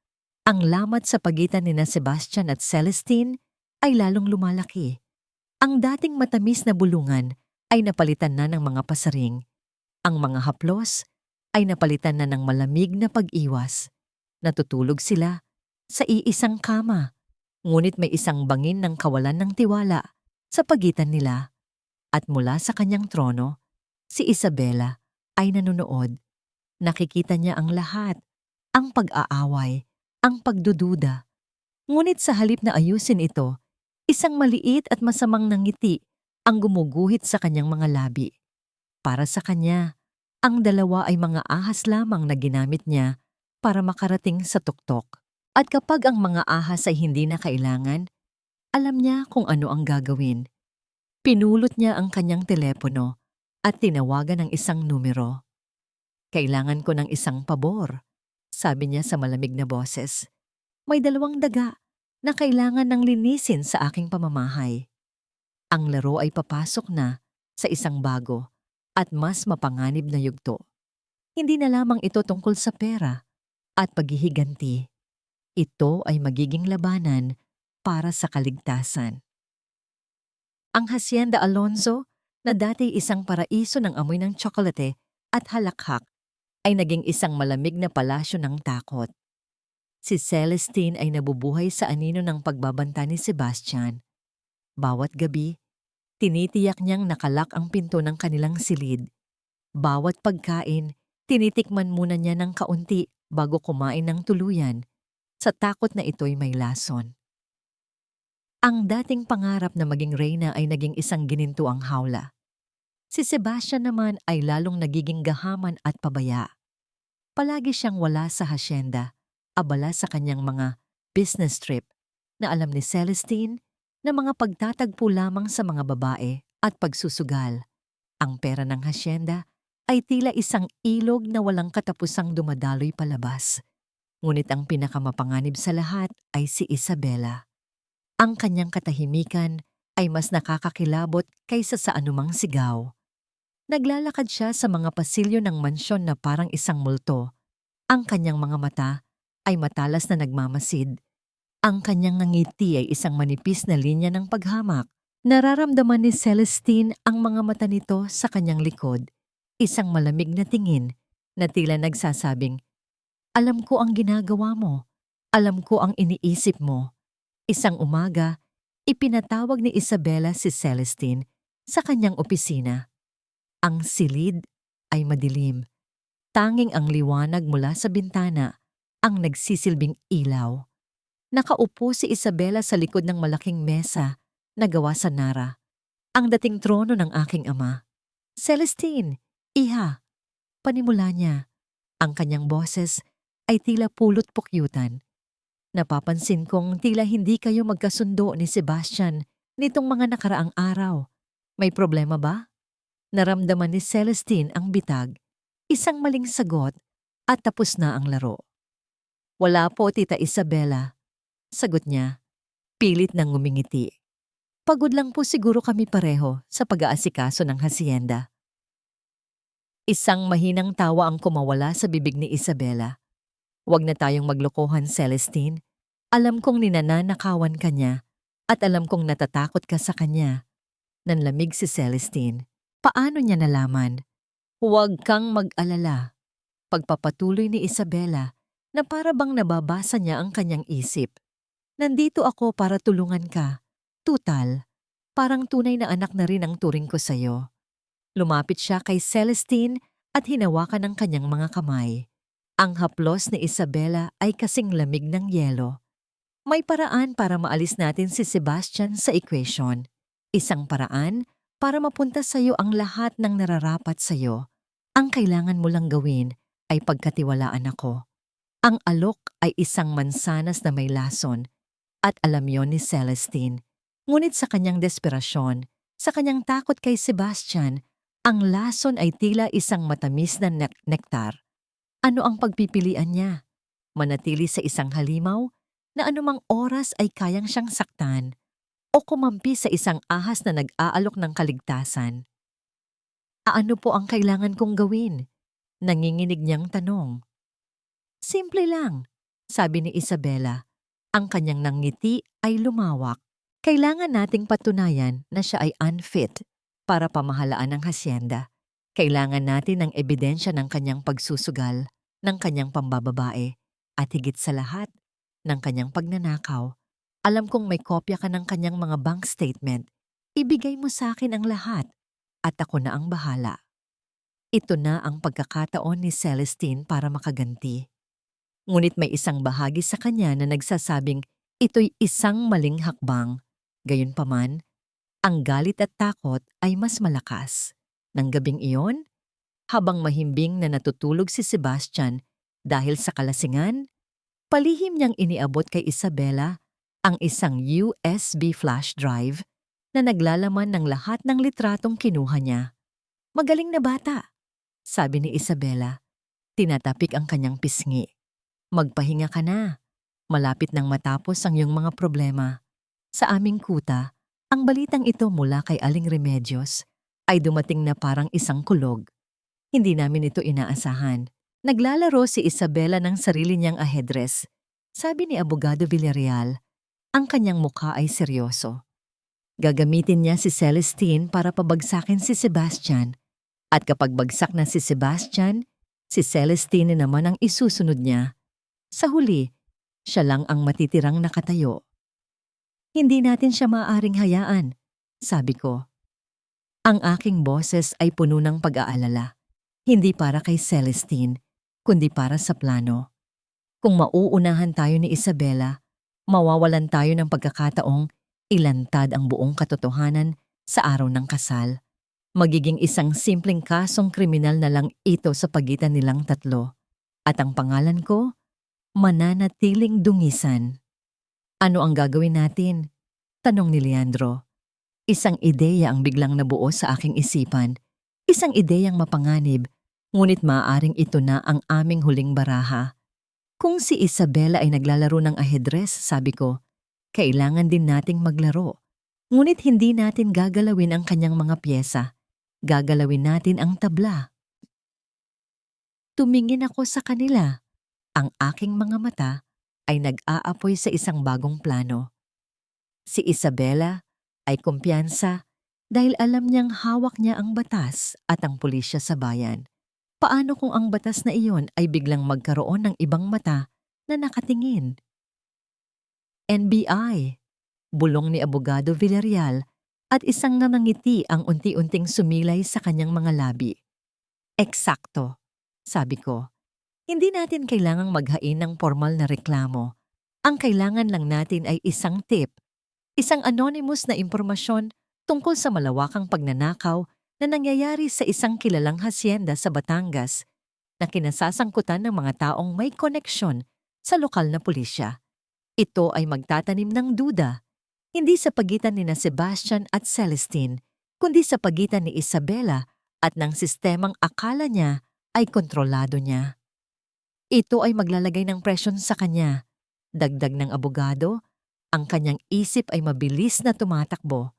ang lamat sa pagitan ni Sebastian at Celestine ay lalong lumalaki. Ang dating matamis na bulungan ay napalitan na ng mga pasaring. Ang mga haplos ay napalitan na ng malamig na pag-iwas. Natutulog sila sa iisang kama, ngunit may isang bangin ng kawalan ng tiwala sa pagitan nila. At mula sa kanyang trono, si Isabela ay nanonood. Nakikita niya ang lahat, ang pag-aaway, ang pagdududa. Ngunit sa halip na ayusin ito, isang maliit at masamang nangiti ang gumuguhit sa kanyang mga labi. Para sa kanya, ang 2 ay mga ahas lamang na ginamit niya para makarating sa tuktok. At kapag ang mga ahas ay hindi na kailangan, alam niya kung ano ang gagawin. Pinulot niya ang kanyang telepono at tinawagan ng isang numero. Kailangan ko ng isang pabor, sabi niya sa malamig na boses. May 2 daga na kailangan ng linisin sa aking pamamahay. Ang laro ay papasok na sa isang bago at mas mapanganib na yugto. Hindi na lamang ito tungkol sa pera at paghihiganti. Ito ay magiging labanan para sa kaligtasan. Ang Hacienda Alonzo, na dati isang paraiso ng amoy ng tsokolate at halakhak, ay naging isang malamig na palasyo ng takot. Si Celestine ay nabubuhay sa anino ng pagbabanta ni Sebastian. Bawat gabi, tinitiyak niyang nakalak ang pinto ng kanilang silid. Bawat pagkain, tinitikman muna niya ng kaunti bago kumain ng tuluyan, sa takot na ito'y may lason. Ang dating pangarap na maging reyna ay naging isang ginintuang hawla. Si Sebastian naman ay lalong nagiging gahaman at pabaya. Palagi siyang wala sa hasyenda, abala sa kanyang mga business trip na alam ni Celestine na mga pagtatagpo lamang sa mga babae at pagsusugal. Ang pera ng hasyenda ay tila isang ilog na walang katapusang dumadaloy palabas. Ngunit ang pinakamapanganib sa lahat ay si Isabela. Ang kanyang katahimikan ay mas nakakakilabot kaysa sa anumang sigaw. Naglalakad siya sa mga pasilyo ng mansyon na parang isang multo. Ang kanyang mga mata ay matalas na nagmamasid. Ang kanyang ngiti ay isang manipis na linya ng paghamak. Nararamdaman ni Celestine ang mga mata nito sa kanyang likod. Isang malamig na tingin na tila nagsasabing, "Alam ko ang ginagawa mo. Alam ko ang iniisip mo." Isang umaga, ipinatawag ni Isabela si Celestine sa kanyang opisina. Ang silid ay madilim. Tanging ang liwanag mula sa bintana ang nagsisilbing ilaw. Nakaupo si Isabela sa likod ng malaking mesa na gawa sa nara, ang dating trono ng aking ama. "Celestine, iha," panimula niya. Ang kanyang boses ay tila pulot pukyutan. "Napapansin kong tila hindi kayo magkasundo ni Sebastian nitong mga nakaraang araw. May problema ba?" Naramdaman ni Celestine ang bitag, isang maling sagot at tapos na ang laro. "Wala po, Tita Isabela," sagot niya, pilit nang ngumingiti. "Pagod lang po siguro kami pareho sa pag-aasikaso ng hasyenda." Isang mahinang tawa ang kumawala sa bibig ni Isabela. "Huwag na tayong maglokohan, Celestine. Alam kong ninananakawan ka niya at alam kong natatakot ka sa kanya." Nanlamig si Celestine. Paano niya nalaman? "Huwag kang mag-alala." Pagpapatuloy ni Isabela na para bang nababasa niya ang kanyang isip. "Nandito ako para tulungan ka. Tutal, parang tunay na anak na rin ang turing ko sa'yo." Lumapit siya kay Celestine at hinawakan ang kanyang mga kamay. Ang haplos ni Isabela ay kasing lamig ng yelo. "May paraan para maalis natin si Sebastian sa equation. Isang paraan para mapunta sa'yo ang lahat ng nararapat sa'yo. Ang kailangan mo lang gawin ay pagkatiwalaan ako." Ang alok ay isang mansanas na may lason at alam yon ni Celestine. Ngunit sa kanyang desperasyon, sa kanyang takot kay Sebastian, ang lason ay tila isang matamis na nektar. Ano ang pagpipilian niya? Manatili sa isang halimaw na anumang oras ay kayang siyang saktan o kumampi sa isang ahas na nag-aalok ng kaligtasan? "Ano po ang kailangan kong gawin?" Nanginginig niyang tanong. "Simple lang," sabi ni Isabela. Ang kanyang nangiti ay lumawak. "Kailangan nating patunayan na siya ay unfit para pamahalaan ng hasyenda. Kailangan natin ng ebidensya ng kanyang pagsusugal, ng kanyang pambababae, at higit sa lahat, ng kanyang pagnanakaw. Alam kong may kopya ka ng kanyang mga bank statement. Ibigay mo sa akin ang lahat at ako na ang bahala." Ito na ang pagkakataon ni Celestine para makaganti. Ngunit may isang bahagi sa kanya na nagsasabing ito'y isang maling hakbang. Gayunpaman, ang galit at takot ay mas malakas. Nang gabing iyon, habang mahimbing na natutulog si Sebastian dahil sa kalasingan, palihim niyang iniabot kay Isabela ang isang USB flash drive na naglalaman ng lahat ng litratong kinuha niya. "Magaling na bata," sabi ni Isabela. Tinatapik ang kanyang pisngi. "Magpahinga ka na. Malapit nang matapos ang iyong mga problema." Sa aming kuta, ang balitang ito mula kay Aling Remedios ay dumating na parang isang kulog. Hindi namin ito inaasahan. Naglalaro si Isabela ng sarili niyang ahedres. Sabi ni Abogado Villarreal, ang kanyang mukha ay seryoso. Gagamitin niya si Celestine para pabagsakin si Sebastian. At kapag bagsak na si Sebastian, si Celestine naman ang isusunod niya. Sa huli, siya lang ang matitirang nakatayo. "Hindi natin siya maaaring hayaan," sabi ko. Ang aking boses ay puno ng pag-aalala. Hindi para kay Celestine, kundi para sa plano. Kung mauunahan tayo ni Isabela, mawawalan tayo ng pagkakataong ilantad ang buong katotohanan sa araw ng kasal. Magiging isang simpleng kasong kriminal na lang ito sa pagitan nilang tatlo. At ang pangalan ko, mananatiling dungisan. "Ano ang gagawin natin?" tanong ni Leandro. Isang ideya ang biglang nabuo sa aking isipan. Isang ideyang mapanganib, ngunit maaaring ito na ang aming huling baraha. Kung si Isabela ay naglalaro ng ahedres, sabi ko, kailangan din nating maglaro. Ngunit hindi natin gagalawin ang kanyang mga pyesa. Gagalawin natin ang tabla. Tumingin ako sa kanila. Ang aking mga mata ay nag-aapoy sa isang bagong plano. Si Isabela ay kumpiyansa dahil alam niyang hawak niya ang batas at ang pulisya sa bayan. Paano kung ang batas na iyon ay biglang magkaroon ng ibang mata na nakatingin? NBI, bulong ni Abogado Villarreal at isang nanangiti ang unti-unting sumilay sa kanyang mga labi. Eksakto, sabi ko. Hindi natin kailangang maghain ng formal na reklamo. Ang kailangan lang natin ay isang tip, isang anonymous na impormasyon tungkol sa malawakang pagnanakaw na nangyayari sa isang kilalang hasyenda sa Batangas na kinasasangkutan ng mga taong may koneksyon sa lokal na pulisya. Ito ay magtatanim ng duda, hindi sa pagitan ni Sebastian at Celestine, kundi sa pagitan ni Isabela at ng sistemang akala niya ay kontrolado niya. Ito ay maglalagay ng presyon sa kanya. Dagdag ng abogado, ang kanyang isip ay mabilis na tumatakbo.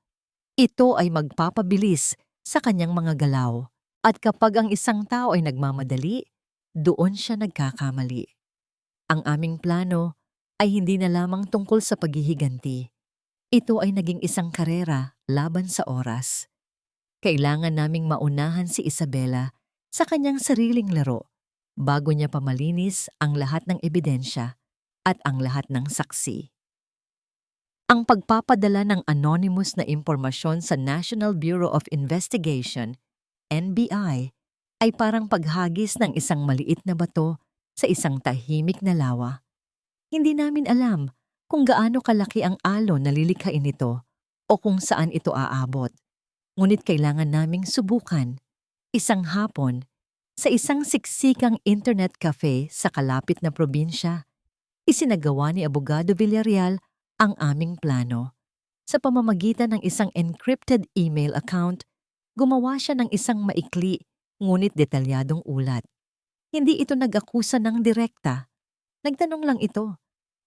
Ito ay magpapabilis sa kanyang mga galaw. At kapag ang isang tao ay nagmamadali, doon siya nagkakamali. Ang aming plano ay hindi na lamang tungkol sa paghihiganti. Ito ay naging isang karera laban sa oras. Kailangan naming maunahan si Isabela sa kanyang sariling laro bago niya pamalinis ang lahat ng ebidensya at ang lahat ng saksi. Ang pagpapadala ng anonymous na impormasyon sa National Bureau of Investigation, NBI, ay parang paghagis ng isang maliit na bato sa isang tahimik na lawa. Hindi namin alam kung gaano kalaki ang alon na lilikhain nito o kung saan ito aabot. Ngunit kailangan naming subukan. Isang hapon, sa isang siksikang internet cafe sa kalapit na probinsya, isinagawa ni Abogado Villarreal ang aming plano. Sa pamamagitan ng isang encrypted email account, gumawa siya ng isang maikli ngunit detalyadong ulat. Hindi ito nag-akusa ng direkta. Nagtanong lang ito.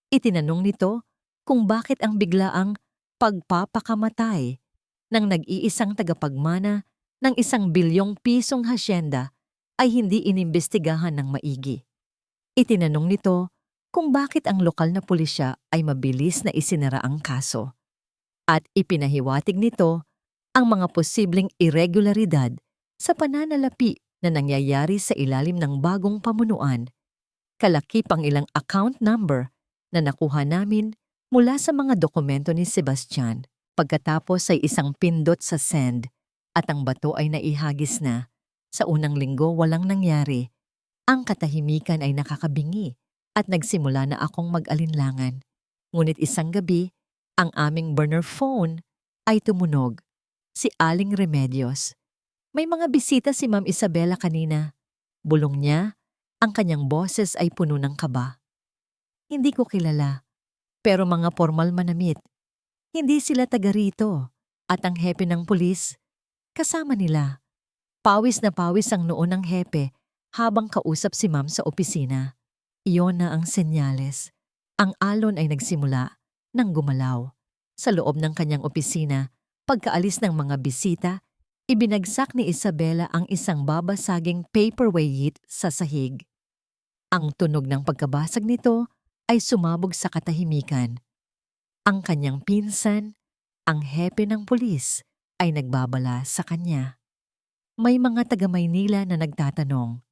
Itinanong nito kung bakit ang biglaang pagpapakamatay ng nag-iisang tagapagmana ng 1 bilyong pisong hasyenda ay hindi inimbestigahan ng maigi. Itinanong nito kung bakit ang lokal na pulisya ay mabilis na isinara ang kaso. At ipinahiwatig nito ang mga posibleng irregularidad sa pananalapi na nangyayari sa ilalim ng bagong pamunuan. Kalakip ang ilang account number na nakuha namin mula sa mga dokumento ni Sebastian. Pagkatapos ay isang pindot sa send at ang bato ay naihagis na. Sa unang linggo walang nangyari. Ang katahimikan ay nakakabingi at nagsimula na akong mag-alinlangan. Ngunit isang gabi, ang aming burner phone ay tumunog. Si Aling Remedios. May mga bisita si Ma'am Isabela kanina. Bulong niya, ang kanyang boses ay puno ng kaba. Hindi ko kilala, pero mga formal manamit. Hindi sila taga rito at ang hepe ng pulis, kasama nila. Pawis na pawis ang noo ng hepe habang kausap si Ma'am sa opisina. Iyon na ang senyales. Ang alon ay nagsimula nang gumalaw. Sa loob ng kanyang opisina, pagkaalis ng mga bisita, ibinagsak ni Isabela ang isang babasaging paperweight sa sahig. Ang tunog ng pagkabasag nito ay sumabog sa katahimikan. Ang kanyang pinsan, ang hepe ng pulis, ay nagbabala sa kanya. May mga taga-Maynila na nagtatanong.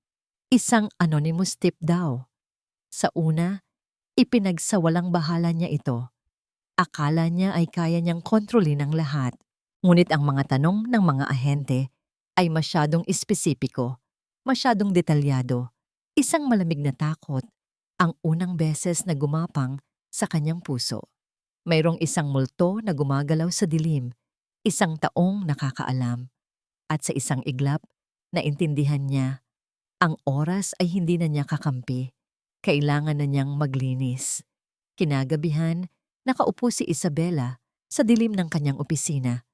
Isang anonymous tip daw. Sa una, ipinagsawalang bahala niya ito. Akala niya ay kaya niyang kontrolin ang lahat. Ngunit ang mga tanong ng mga ahente ay masyadong espesipiko, masyadong detalyado. Isang malamig na takot ang unang beses na gumapang sa kanyang puso. Mayroong isang multo na gumagalaw sa dilim, isang taong nakakaalam. At sa isang iglap, naintindihan niya, ang oras ay hindi na niya kakampi. Kailangan na niyang maglinis. Kinagabihan, nakaupo si Isabela sa dilim ng kanyang opisina.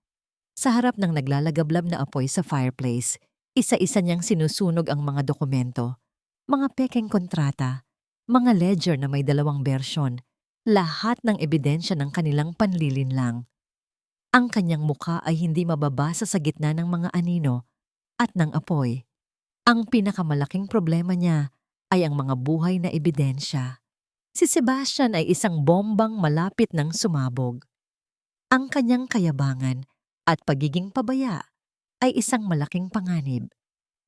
Sa harap ng naglalagablab na apoy sa fireplace, isa-isa niyang sinusunog ang mga dokumento, mga pekeng kontrata, mga ledger na may 2 bersyon, lahat ng ebidensya ng kanilang panlilinlang. Ang kanyang muka ay hindi mababasa sa gitna ng mga anino at ng apoy. Ang pinakamalaking problema niya ay ang mga buhay na ebidensya. Si Sebastian ay isang bombang malapit ng sumabog. Ang kanyang kayabangan at pagiging pabaya ay isang malaking panganib.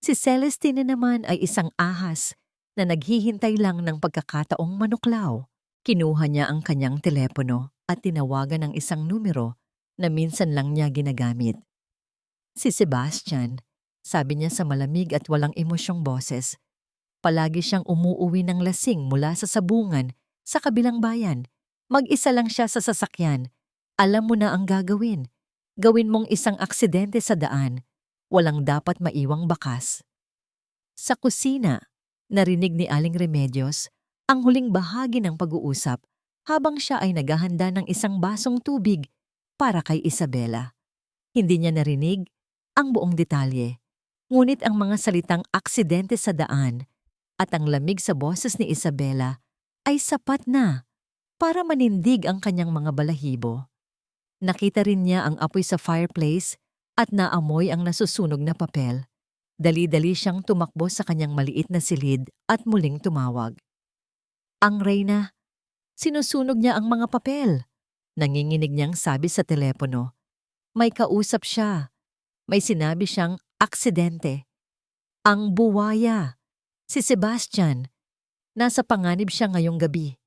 Si Celestine naman ay isang ahas na naghihintay lang ng pagkakataong manuklaw. Kinuha niya ang kanyang telepono at tinawagan ang isang numero na minsan lang niya ginagamit. Si Sebastian, sabi niya sa malamig at walang emosyong boses, palagi siyang umuuwi ng lasing mula sa sabungan sa kabilang bayan. Mag-isa lang siya sa sasakyan. Alam mo na ang gagawin. Gawin mong isang aksidente sa daan. Walang dapat maiwang bakas. Sa kusina, narinig ni Aling Remedios ang huling bahagi ng pag-uusap habang siya ay naghahanda ng isang basong tubig para kay Isabela. Hindi niya narinig ang buong detalye, ngunit ang mga salitang aksidente sa daan at ang lamig sa boses ni Isabela ay sapat na para manindig ang kanyang mga balahibo. Nakita rin niya ang apoy sa fireplace at naamoy ang nasusunog na papel. Dali-dali siyang tumakbo sa kanyang maliit na silid at muling tumawag. Ang Reyna, sinusunog niya ang mga papel. Nanginginig niyang sabi sa telepono. May kausap siya. May sinabi siyang aksidente. Ang buwaya. Si Sebastian. Nasa panganib siya ngayong gabi.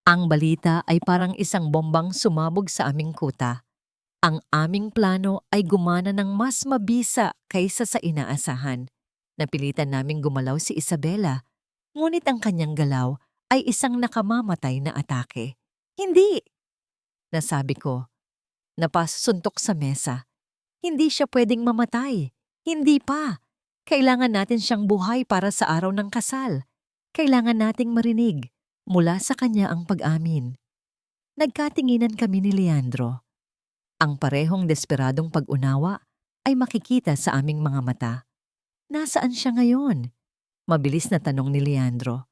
Ang balita ay parang isang bombang sumabog sa aming kuta. Ang aming plano ay gumana ng mas mabisa kaysa sa inaasahan. Napilitan naming gumalaw si Isabela, ngunit ang kanyang galaw ay isang nakamamatay na atake. Hindi! Nasabi ko, napasuntok sa mesa. Hindi siya pwedeng mamatay. Hindi pa. Kailangan natin siyang buhay para sa araw ng kasal. Kailangan nating marinig mula sa kanya ang pag-amin. Nagkatinginan kami ni Leandro. Ang parehong desperadong pag-unawa ay makikita sa aming mga mata. Nasaan siya ngayon? Mabilis na tanong ni Leandro.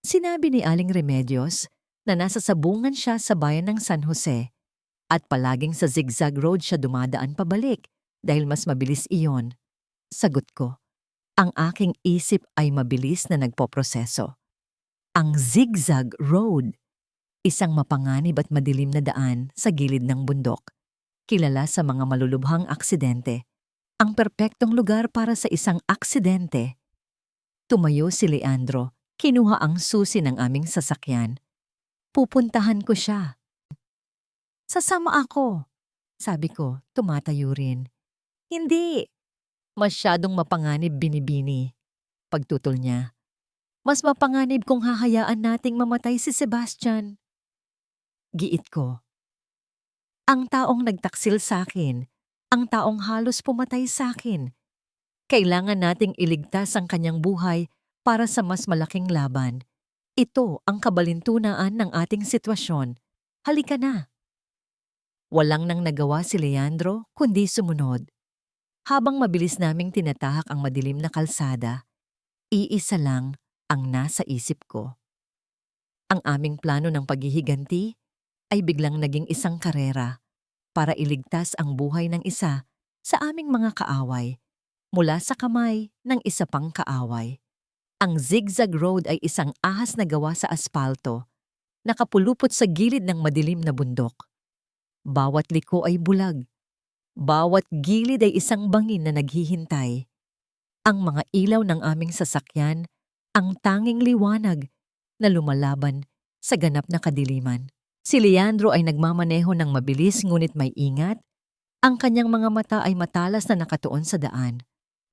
Sinabi ni Aling Remedios na nasa sabungan siya sa bayan ng San Jose at palaging sa zigzag road siya dumadaan pabalik dahil mas mabilis iyon. Sagot ko, ang aking isip ay mabilis na nagpoproseso. Ang zigzag road, isang mapanganib at madilim na daan sa gilid ng bundok. Kilala sa mga malulubhang aksidente. Ang perpektong lugar para sa isang aksidente. Tumayo si Leandro, kinuha ang susi ng aming sasakyan. Pupuntahan ko siya. Sasama ako, sabi ko, tumatayo rin. Hindi. Masyadong mapanganib binibini. Pagtutol niya. Mas mapanganib kung hahayaan nating mamatay si Sebastian. Giit ko. Ang taong nagtaksil sa akin, ang taong halos pumatay sa akin. Kailangan nating iligtas ang kanyang buhay para sa mas malaking laban. Ito ang kabalintunaan ng ating sitwasyon. Halika na. Walang nang nagawa si Leandro kundi sumunod. Habang mabilis naming tinatahak ang madilim na kalsada, iisa lang ang nasa isip ko. Ang aming plano ng paghihiganti ay biglang naging isang karera para iligtas ang buhay ng isa sa aming mga kaaway mula sa kamay ng isa pang kaaway. Ang zigzag road ay isang ahas na gawa sa aspalto, nakapulupot sa gilid ng madilim na bundok. Bawat liko ay bulag. Bawat gilid ay isang bangin na naghihintay. Ang mga ilaw ng aming sasakyan ang tanging liwanag na lumalaban sa ganap na kadiliman. Si Leandro ay nagmamaneho ng mabilis ngunit may ingat. Ang kanyang mga mata ay matalas na nakatuon sa daan.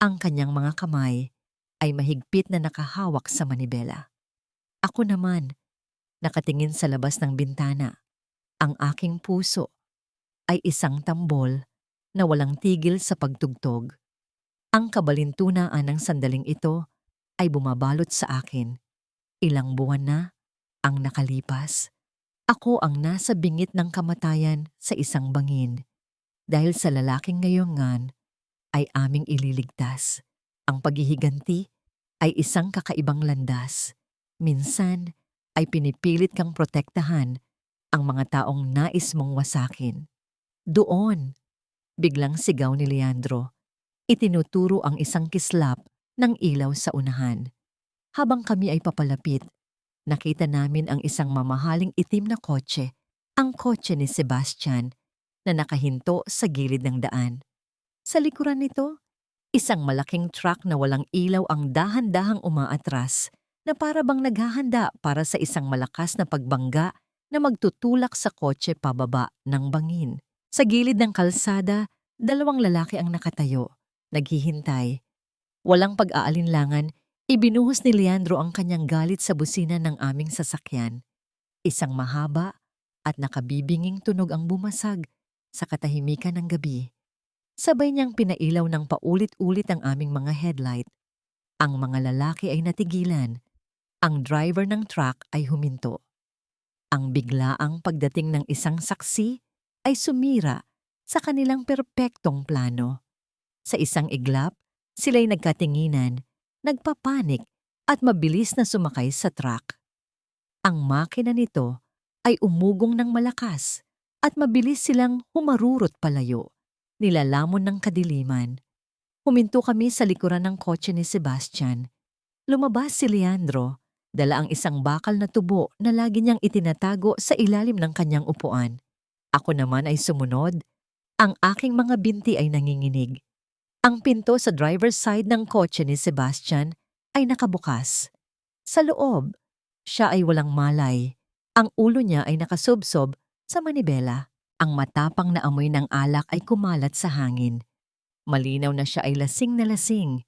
Ang kanyang mga kamay ay mahigpit na nakahawak sa manibela. Ako naman, nakatingin sa labas ng bintana. Ang aking puso ay isang tambol na walang tigil sa pagtugtog. Ang kabalintunaan ng sandaling ito ay bumabalot sa akin. Ilang buwan na ang nakalipas. Ako ang nasa bingit ng kamatayan sa isang bangin. Dahil sa lalaking ngayongan ay aming ililigtas. Ang paghihiganti ay isang kakaibang landas. Minsan ay pinipilit kang protektahan ang mga taong nais mong wasakin. Doon, biglang sigaw ni Leandro. Itinuturo ang isang kislap ng ilaw sa unahan. Habang kami ay papalapit, Nakita namin ang isang mamahaling itim na kotse, ang kotse ni Sebastian, na nakahinto sa gilid ng daan. Sa likuran nito, isang malaking truck na walang ilaw ang dahan-dahang umaatras na para bang naghahanda para sa isang malakas na pagbangga na magtutulak sa kotse pababa ng bangin. Sa gilid ng kalsada, dalawang lalaki ang nakatayo, naghihintay. Walang pag-aalinlangan, ibinuhos ni Leandro ang kanyang galit sa busina ng aming sasakyan. Isang mahaba at nakabibinging tunog ang bumasag sa katahimikan ng gabi. Sabay niyang pinailaw ng paulit-ulit ang aming mga headlight. Ang mga lalaki ay natigilan. Ang driver ng truck ay huminto. Ang biglaang pagdating ng isang saksi ay sumira sa kanilang perpektong plano. Sa isang iglap, sila'y nagkatinginan, nagpapanik at mabilis na sumakay sa truck. Ang makina nito ay umugong ng malakas at mabilis silang humarurot palayo. Nilalamon ng kadiliman. Huminto kami sa likuran ng kotse ni Sebastian. Lumabas si Leandro, dala ang isang bakal na tubo na lagi niyang itinatago sa ilalim ng kanyang upuan. Ako naman ay sumunod. Ang aking mga binti ay nanginginig. Ang pinto sa driver's side ng kotse ni Sebastian ay nakabukas. Sa loob, siya ay walang malay. Ang ulo niya ay nakasubsob sa manibela. Ang matapang na amoy ng alak ay kumalat sa hangin. Malinaw na siya ay lasing na lasing,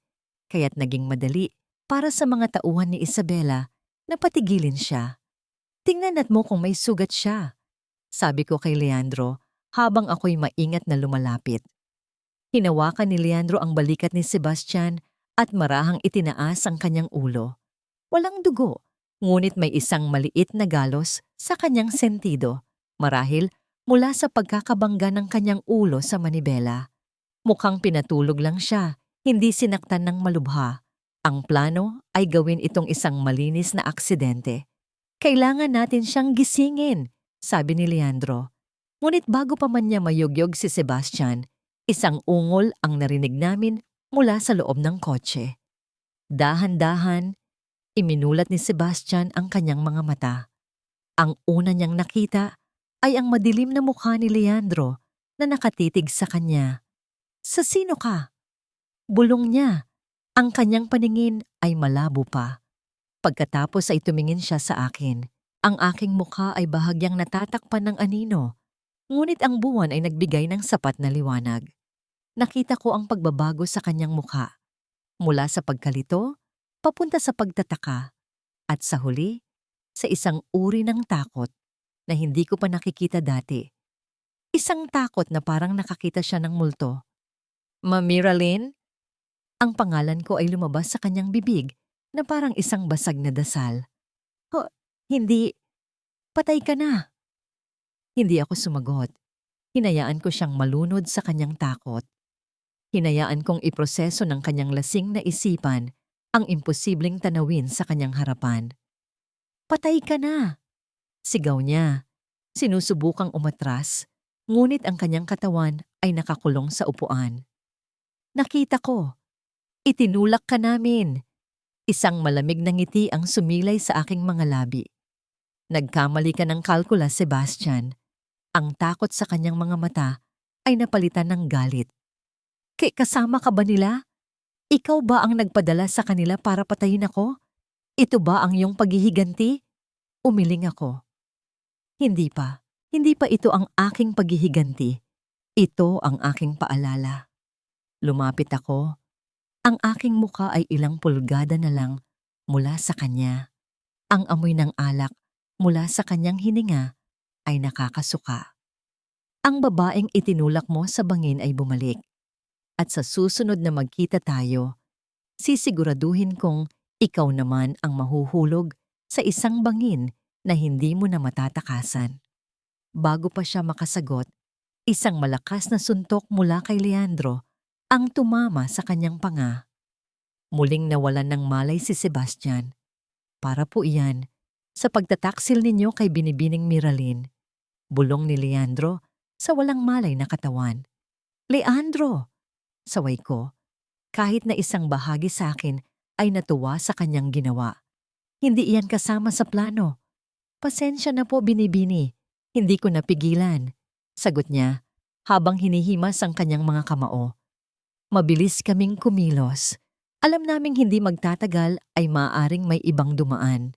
kaya't naging madali para sa mga tauhan ni Isabela na patigilin siya. Tingnan mo kung may sugat siya, sabi ko kay Leandro habang ako'y maingat na lumalapit. Hinawakan ni Leandro ang balikat ni Sebastian at marahang itinaas ang kanyang ulo. Walang dugo, ngunit may isang maliit na galos sa kanyang sentido, marahil mula sa pagkakabangga ng kanyang ulo sa manibela. Mukhang pinatulog lang siya, hindi sinaktan ng malubha. Ang plano ay gawin itong isang malinis na aksidente. Kailangan natin siyang gisingin, sabi ni Leandro. Ngunit bago pa man niya mayugyog si Sebastian, isang ungol ang narinig namin mula sa loob ng kotse. Dahan-dahan, iminulat ni Sebastian ang kanyang mga mata. Ang una niyang nakita ay ang madilim na mukha ni Leandro na nakatitig sa kanya. Sa sino ka? Bulong niya. Ang kanyang paningin ay malabo pa. Pagkatapos ay tumingin siya sa akin. Ang aking mukha ay bahagyang natatakpan ng anino, ngunit ang buwan ay nagbigay ng sapat na liwanag. Nakita ko ang pagbabago sa kanyang mukha. Mula sa pagkalito, papunta sa pagtataka, at sa huli, sa isang uri ng takot na hindi ko pa nakikita dati. Isang takot na parang nakakita siya ng multo. Miraline? Ang pangalan ko ay lumabas sa kanyang bibig na parang isang basag na dasal. Hindi. Patay ka na. Hindi ako sumagot. Hinayaan ko siyang malunod sa kanyang takot. Hinayaan kong iproseso ng kanyang lasing na isipan ang imposibleng tanawin sa kanyang harapan. Patay ka na! Sigaw niya. Sinusubukang umatras, ngunit ang kanyang katawan ay nakakulong sa upuan. Nakita ko. Itinulak ka namin. Isang malamig na ngiti ang sumilay sa aking mga labi. Nagkamali ka ng kalkula, Sebastian. Ang takot sa kanyang mga mata ay napalitan ng galit. Kasama ka ba nila? Ikaw ba ang nagpadala sa kanila para patayin ako? Ito ba ang iyong paghihiganti? Umiling ako. Hindi pa. Hindi pa ito ang aking paghihiganti. Ito ang aking paalala. Lumapit ako. Ang aking muka ay ilang pulgada na lang mula sa kanya. Ang amoy ng alak mula sa kanyang hininga ay nakakasuka. Ang babaeng itinulak mo sa bangin ay bumalik. At sa susunod na magkita tayo, sisiguraduhin kong ikaw naman ang mahuhulog sa isang bangin na hindi mo na matatakasan. Bago pa siya makasagot, isang malakas na suntok mula kay Leandro ang tumama sa kanyang panga. Muling nawalan ng malay si Sebastian. Para po iyan sa pagtataksil ninyo kay Binibining Miraline. Bulong ni Leandro sa walang malay na katawan. Leandro! Saway ko, kahit na isang bahagi sa akin ay natuwa sa kanyang ginawa. Hindi iyan kasama sa plano. Pasensya na po, Binibini. Hindi ko napigilan. Sagot niya habang hinihimas ang kanyang mga kamao. Mabilis kaming kumilos. Alam naming hindi magtatagal ay maaaring may ibang dumaan.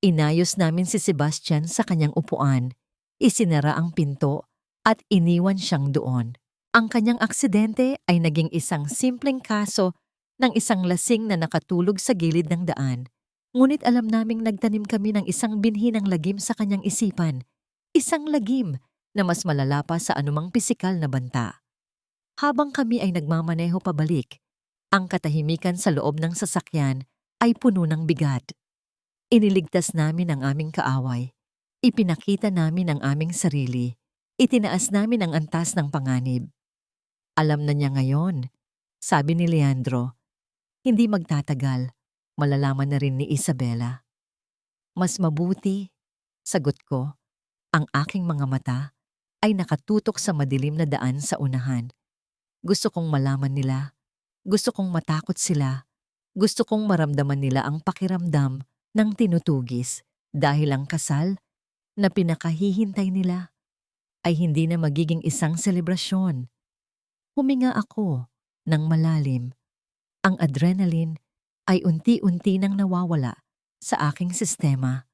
Inayos namin si Sebastian sa kanyang upuan, isinara ang pinto at iniwan siyang doon. Ang kanyang aksidente ay naging isang simpleng kaso ng isang lasing na nakatulog sa gilid ng daan. Ngunit alam naming nagtanim kami ng isang binhi ng lagim sa kanyang isipan. Isang lagim na mas malala pa sa anumang pisikal na banta. Habang kami ay nagmamaneho pabalik, ang katahimikan sa loob ng sasakyan ay puno ng bigat. Iniligtas namin ang aming kaaway. Ipinakita namin ang aming sarili. Itinaas namin ang antas ng panganib. Alam na niya ngayon, sabi ni Leandro. Hindi magtatagal, malalaman na rin ni Isabela. Mas mabuti, sagot ko. Ang aking mga mata ay nakatutok sa madilim na daan sa unahan. Gusto kong malaman nila. Gusto kong matakot sila. Gusto kong maramdaman nila ang pakiramdam ng tinutugis dahil ang kasal na pinakahihintay nila ay hindi na magiging isang selebrasyon. Huminga ako ng malalim. Ang adrenaline ay unti-unti nang nawawala sa aking sistema.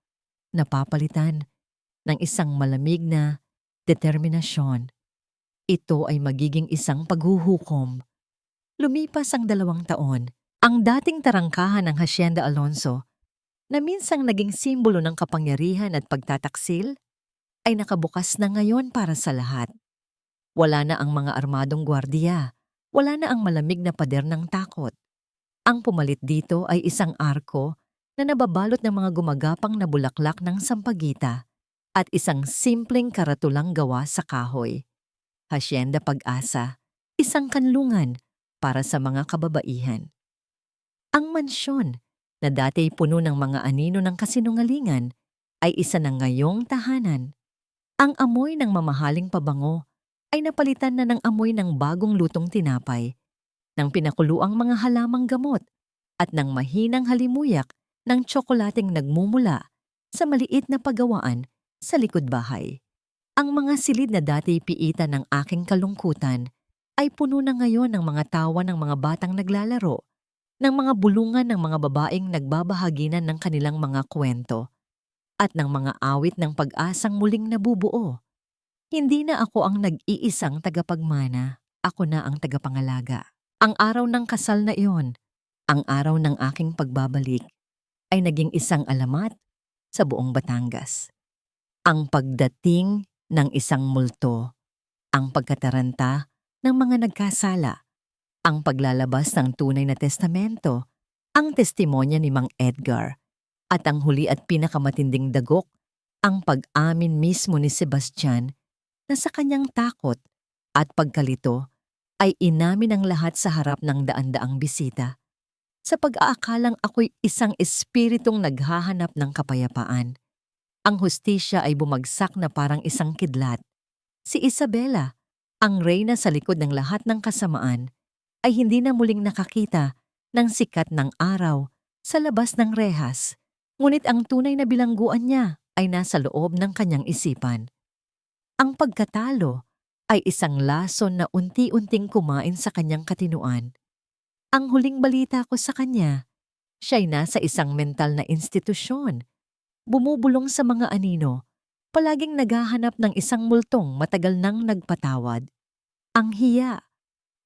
Napapalitan ng isang malamig na determinasyon. Ito ay magiging isang paghuhukom. Lumipas ang 2 taon, ang dating tarangkahan ng Hacienda Alonso na minsang naging simbolo ng kapangyarihan at pagtataksil ay nakabukas na ngayon para sa lahat. Wala na ang mga armadong gwardiya, wala na ang malamig na pader ng takot. Ang pumalit dito ay isang arko na nababalot ng mga gumagapang na bulaklak ng sampagita at isang simpleng karatulang gawa sa kahoy. Hacienda Pag-asa, isang kanlungan para sa mga kababaihan. Ang mansyon na dati puno ng mga anino ng kasinungalingan ay isa na ngayong tahanan. Ang amoy ng mamahaling pabango ay napalitan na ng amoy ng bagong lutong tinapay, ng pinakuluang mga halamang gamot at ng mahinang halimuyak ng tsokolating nagmumula sa maliit na pagawaan sa likod bahay. Ang mga silid na dati piitan ng aking kalungkutan ay puno na ngayon ng mga tawa ng mga batang naglalaro, ng mga bulungan ng mga babaeng nagbabahaginan ng kanilang mga kwento, at ng mga awit ng pag-asang muling nabubuo. Hindi na ako ang nag-iisang tagapagmana, ako na ang tagapangalaga. Ang araw ng kasal na iyon, ang araw ng aking pagbabalik, ay naging isang alamat sa buong Batangas. Ang pagdating ng isang multo, ang pagkataranta ng mga nagkasala, ang paglalabas ng tunay na testamento, ang testimonya ni Mang Edgar, at ang huli at pinakamatinding dagok, ang pag-amin mismo ni Sebastian na sa kanyang takot at pagkalito ay inamin ang lahat sa harap ng daan-daang bisita. Sa pag-aakalang ako'y isang espiritong naghahanap ng kapayapaan. Ang hustisya ay bumagsak na parang isang kidlat. Si Isabela, ang reyna sa likod ng lahat ng kasamaan, ay hindi na muling nakakita ng sikat ng araw sa labas ng rehas. Ngunit ang tunay na bilangguan niya ay nasa loob ng kanyang isipan. Ang pagkatalo ay isang lason na unti-unting kumain sa kanyang katinuan. Ang huling balita ko sa kanya, siya'y nasa isang mental na institusyon. Bumubulong sa mga anino, palaging naghahanap ng isang multong matagal nang nagpatawad. Ang hiya,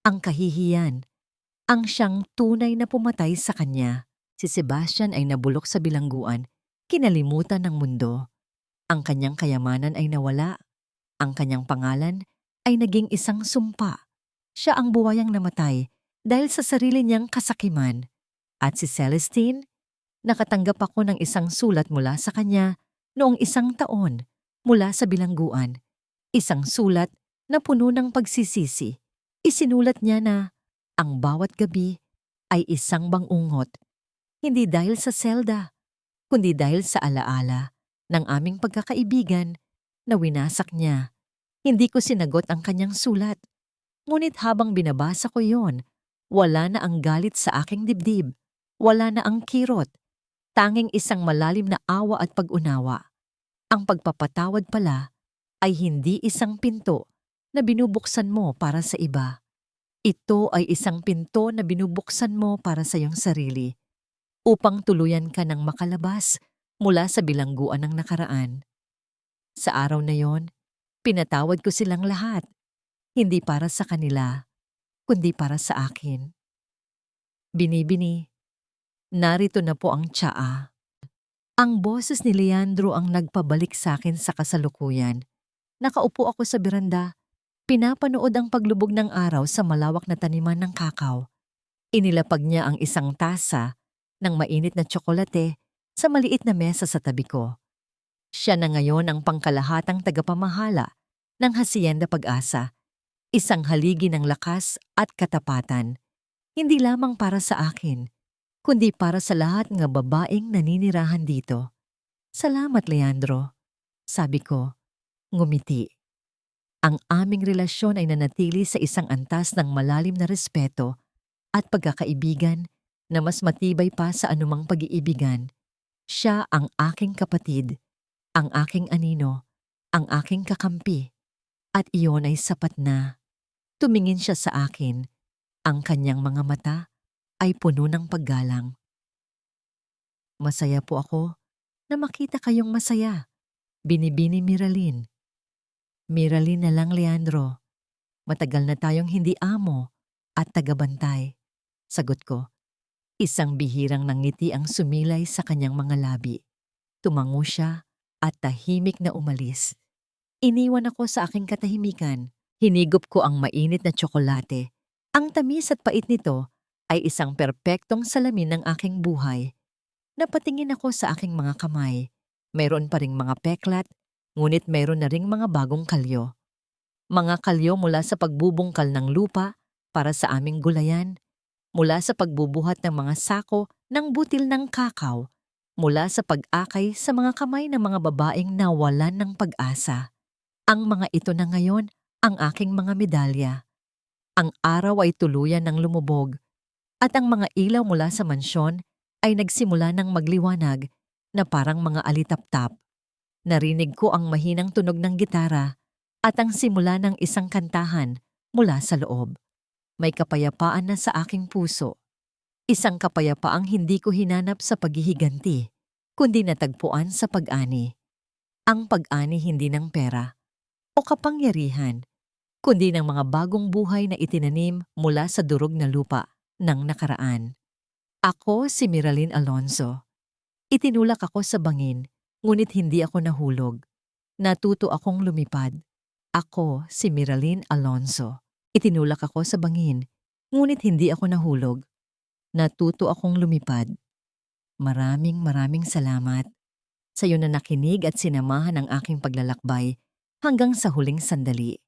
ang kahihiyan, ang siyang tunay na pumatay sa kanya. Si Sebastian ay nabulok sa bilangguan, kinalimutan ng mundo. Ang kanyang kayamanan ay nawala. Ang kanyang pangalan ay naging isang sumpa. Siya ang buwayang namatay dahil sa sarili niyang kasakiman. At si Celestine, nakatanggap ako ng isang sulat mula sa kanya noong 1 taon mula sa bilangguan. Isang sulat na puno ng pagsisisi. Isinulat niya na ang bawat gabi ay isang bangungot. Hindi dahil sa selda, kundi dahil sa alaala ng aming pagkakaibigan na winasak niya. Hindi ko sinagot ang kanyang sulat. Ngunit habang binabasa ko yon, wala na ang galit sa aking dibdib. Wala na ang kirot. Tanging isang malalim na awa at pag-unawa. Ang pagpapatawad pala ay hindi isang pinto na binubuksan mo para sa iba. Ito ay isang pinto na binubuksan mo para sa iyong sarili upang tuluyan ka ng makalabas mula sa bilangguan ng nakaraan. Sa araw na yon, pinatawad ko silang lahat, hindi para sa kanila, kundi para sa akin. Binibini, narito na po ang tsaa. Ang boses ni Leandro ang nagpabalik sa akin sa kasalukuyan. Nakaupo ako sa beranda, pinapanood ang paglubog ng araw sa malawak na taniman ng kakao. Inilapag niya ang isang tasa ng mainit na tsokolate sa maliit na mesa sa tabi ko. Siya na ngayon ang pangkalahatang tagapamahala ng Hacienda Pag-asa, isang haligi ng lakas at katapatan, hindi lamang para sa akin, kundi para sa lahat ng babaeng naninirahan dito. Salamat, Leandro, sabi ko, ngumiti. Ang aming relasyon ay nanatili sa isang antas ng malalim na respeto at pagkakaibigan na mas matibay pa sa anumang pag-iibigan. Siya ang aking kapatid, ang aking anino, ang aking kakampi, at iyon ay sapat na. Tumingin siya sa akin, ang kanyang mga mata ay puno ng paggalang. Masaya po ako na makita kayong masaya, binibini Miraline. Miraline na lang, Leandro. Matagal na tayong hindi amo at tagabantay. Sagot ko. Isang bihirang nangiti ang sumilay sa kanyang mga labi. Tumango siya at tahimik na umalis. Iniwan ako sa aking katahimikan. Hinigop ko ang mainit na tsokolate. Ang tamis at pait nito ay isang perpektong salamin ng aking buhay. Napatingin ako sa aking mga kamay. Mayroon pa ring mga peklat, ngunit mayroon na ring mga bagong kalyo. Mga kalyo mula sa pagbubungkal ng lupa para sa aming gulayan, mula sa pagbubuhat ng mga sako ng butil ng kakao, mula sa pag-akay sa mga kamay ng mga babaeng nawalan ng pag-asa. Ang mga ito na ngayon ang aking mga medalya. Ang araw ay tuluyan ng lumubog at ang mga ilaw mula sa mansyon ay nagsimula ng magliwanag na parang mga alitaptap. Narinig ko ang mahinang tunog ng gitara at ang simula ng isang kantahan mula sa loob. May kapayapaan na sa aking puso. Isang kapayapaang hindi ko hinanap sa paghihiganti, kundi natagpuan sa pag-ani. Ang pag-ani hindi ng pera o kapangyarihan, kundi ng mga bagong buhay na itinanim mula sa durog na lupa ng nakaraan. Ako si Miraline Alonzo. Itinulak ako sa bangin, ngunit hindi ako nahulog. Natuto akong lumipad. Ako si Miraline Alonzo. Itinulak ako sa bangin, ngunit hindi ako nahulog. Natuto akong lumipad. Maraming salamat sa iyo na nakinig at sinamahan ang aking paglalakbay hanggang sa huling sandali.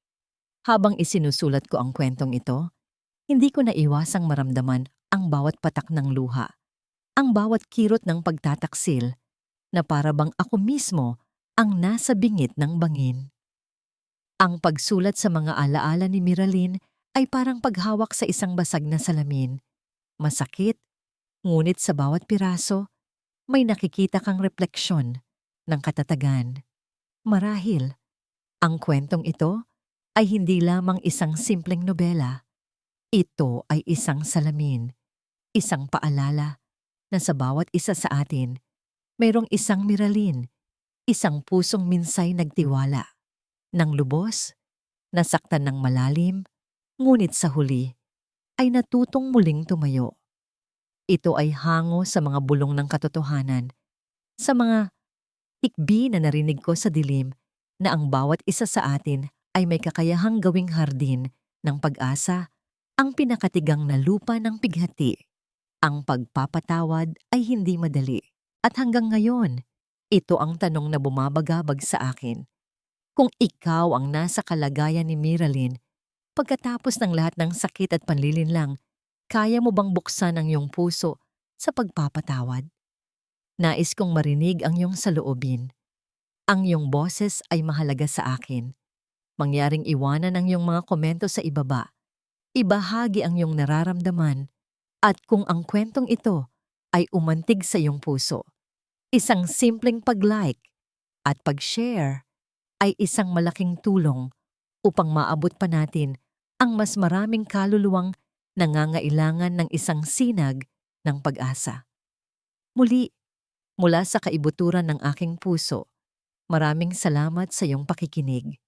Habang isinusulat ko ang kwentong ito, hindi ko naiwasang maramdaman ang bawat patak ng luha, ang bawat kirot ng pagtataksil, na para bang ako mismo ang nasa bingit ng bangin. Ang pagsulat sa mga alaala ni Miraline ay parang paghawak sa isang basag na salamin. Masakit, ngunit sa bawat piraso, may nakikita kang refleksyon ng katatagan. Marahil, ang kwentong ito ay hindi lamang isang simpleng nobela. Ito ay isang salamin, isang paalala na sa bawat isa sa atin, mayroong isang Miraline, isang pusong minsay nagtiwala. Nang lubos, nasaktan ng malalim, ngunit sa huli ay natutong muling tumayo. Ito ay hango sa mga bulong ng katotohanan, sa mga tikbi na narinig ko sa dilim na ang bawat isa sa atin ay may kakayahang gawing hardin ng pag-asa, ang pinakatigang na lupa ng pighati. Ang pagpapatawad ay hindi madali. At hanggang ngayon, ito ang tanong na bumabagabag sa akin. Kung ikaw ang nasa kalagayan ni Miraline, pagkatapos ng lahat ng sakit at panlilinlang, kaya mo bang buksan ang iyong puso sa pagpapatawad? Nais kong marinig ang iyong saloobin. Ang iyong boses ay mahalaga sa akin. Mangyaring iwanan ang iyong mga komento sa ibaba. Ibahagi ang iyong nararamdaman. At kung ang kwentong ito ay umantig sa iyong puso, Isang simpleng pag-like at pag-share ay isang malaking tulong upang maabot pa natin ang mas maraming kaluluwang nangangailangan ng isang sinag ng pag-asa. Muli, mula sa kaibuturan ng aking puso, maraming salamat sa iyong pakikinig.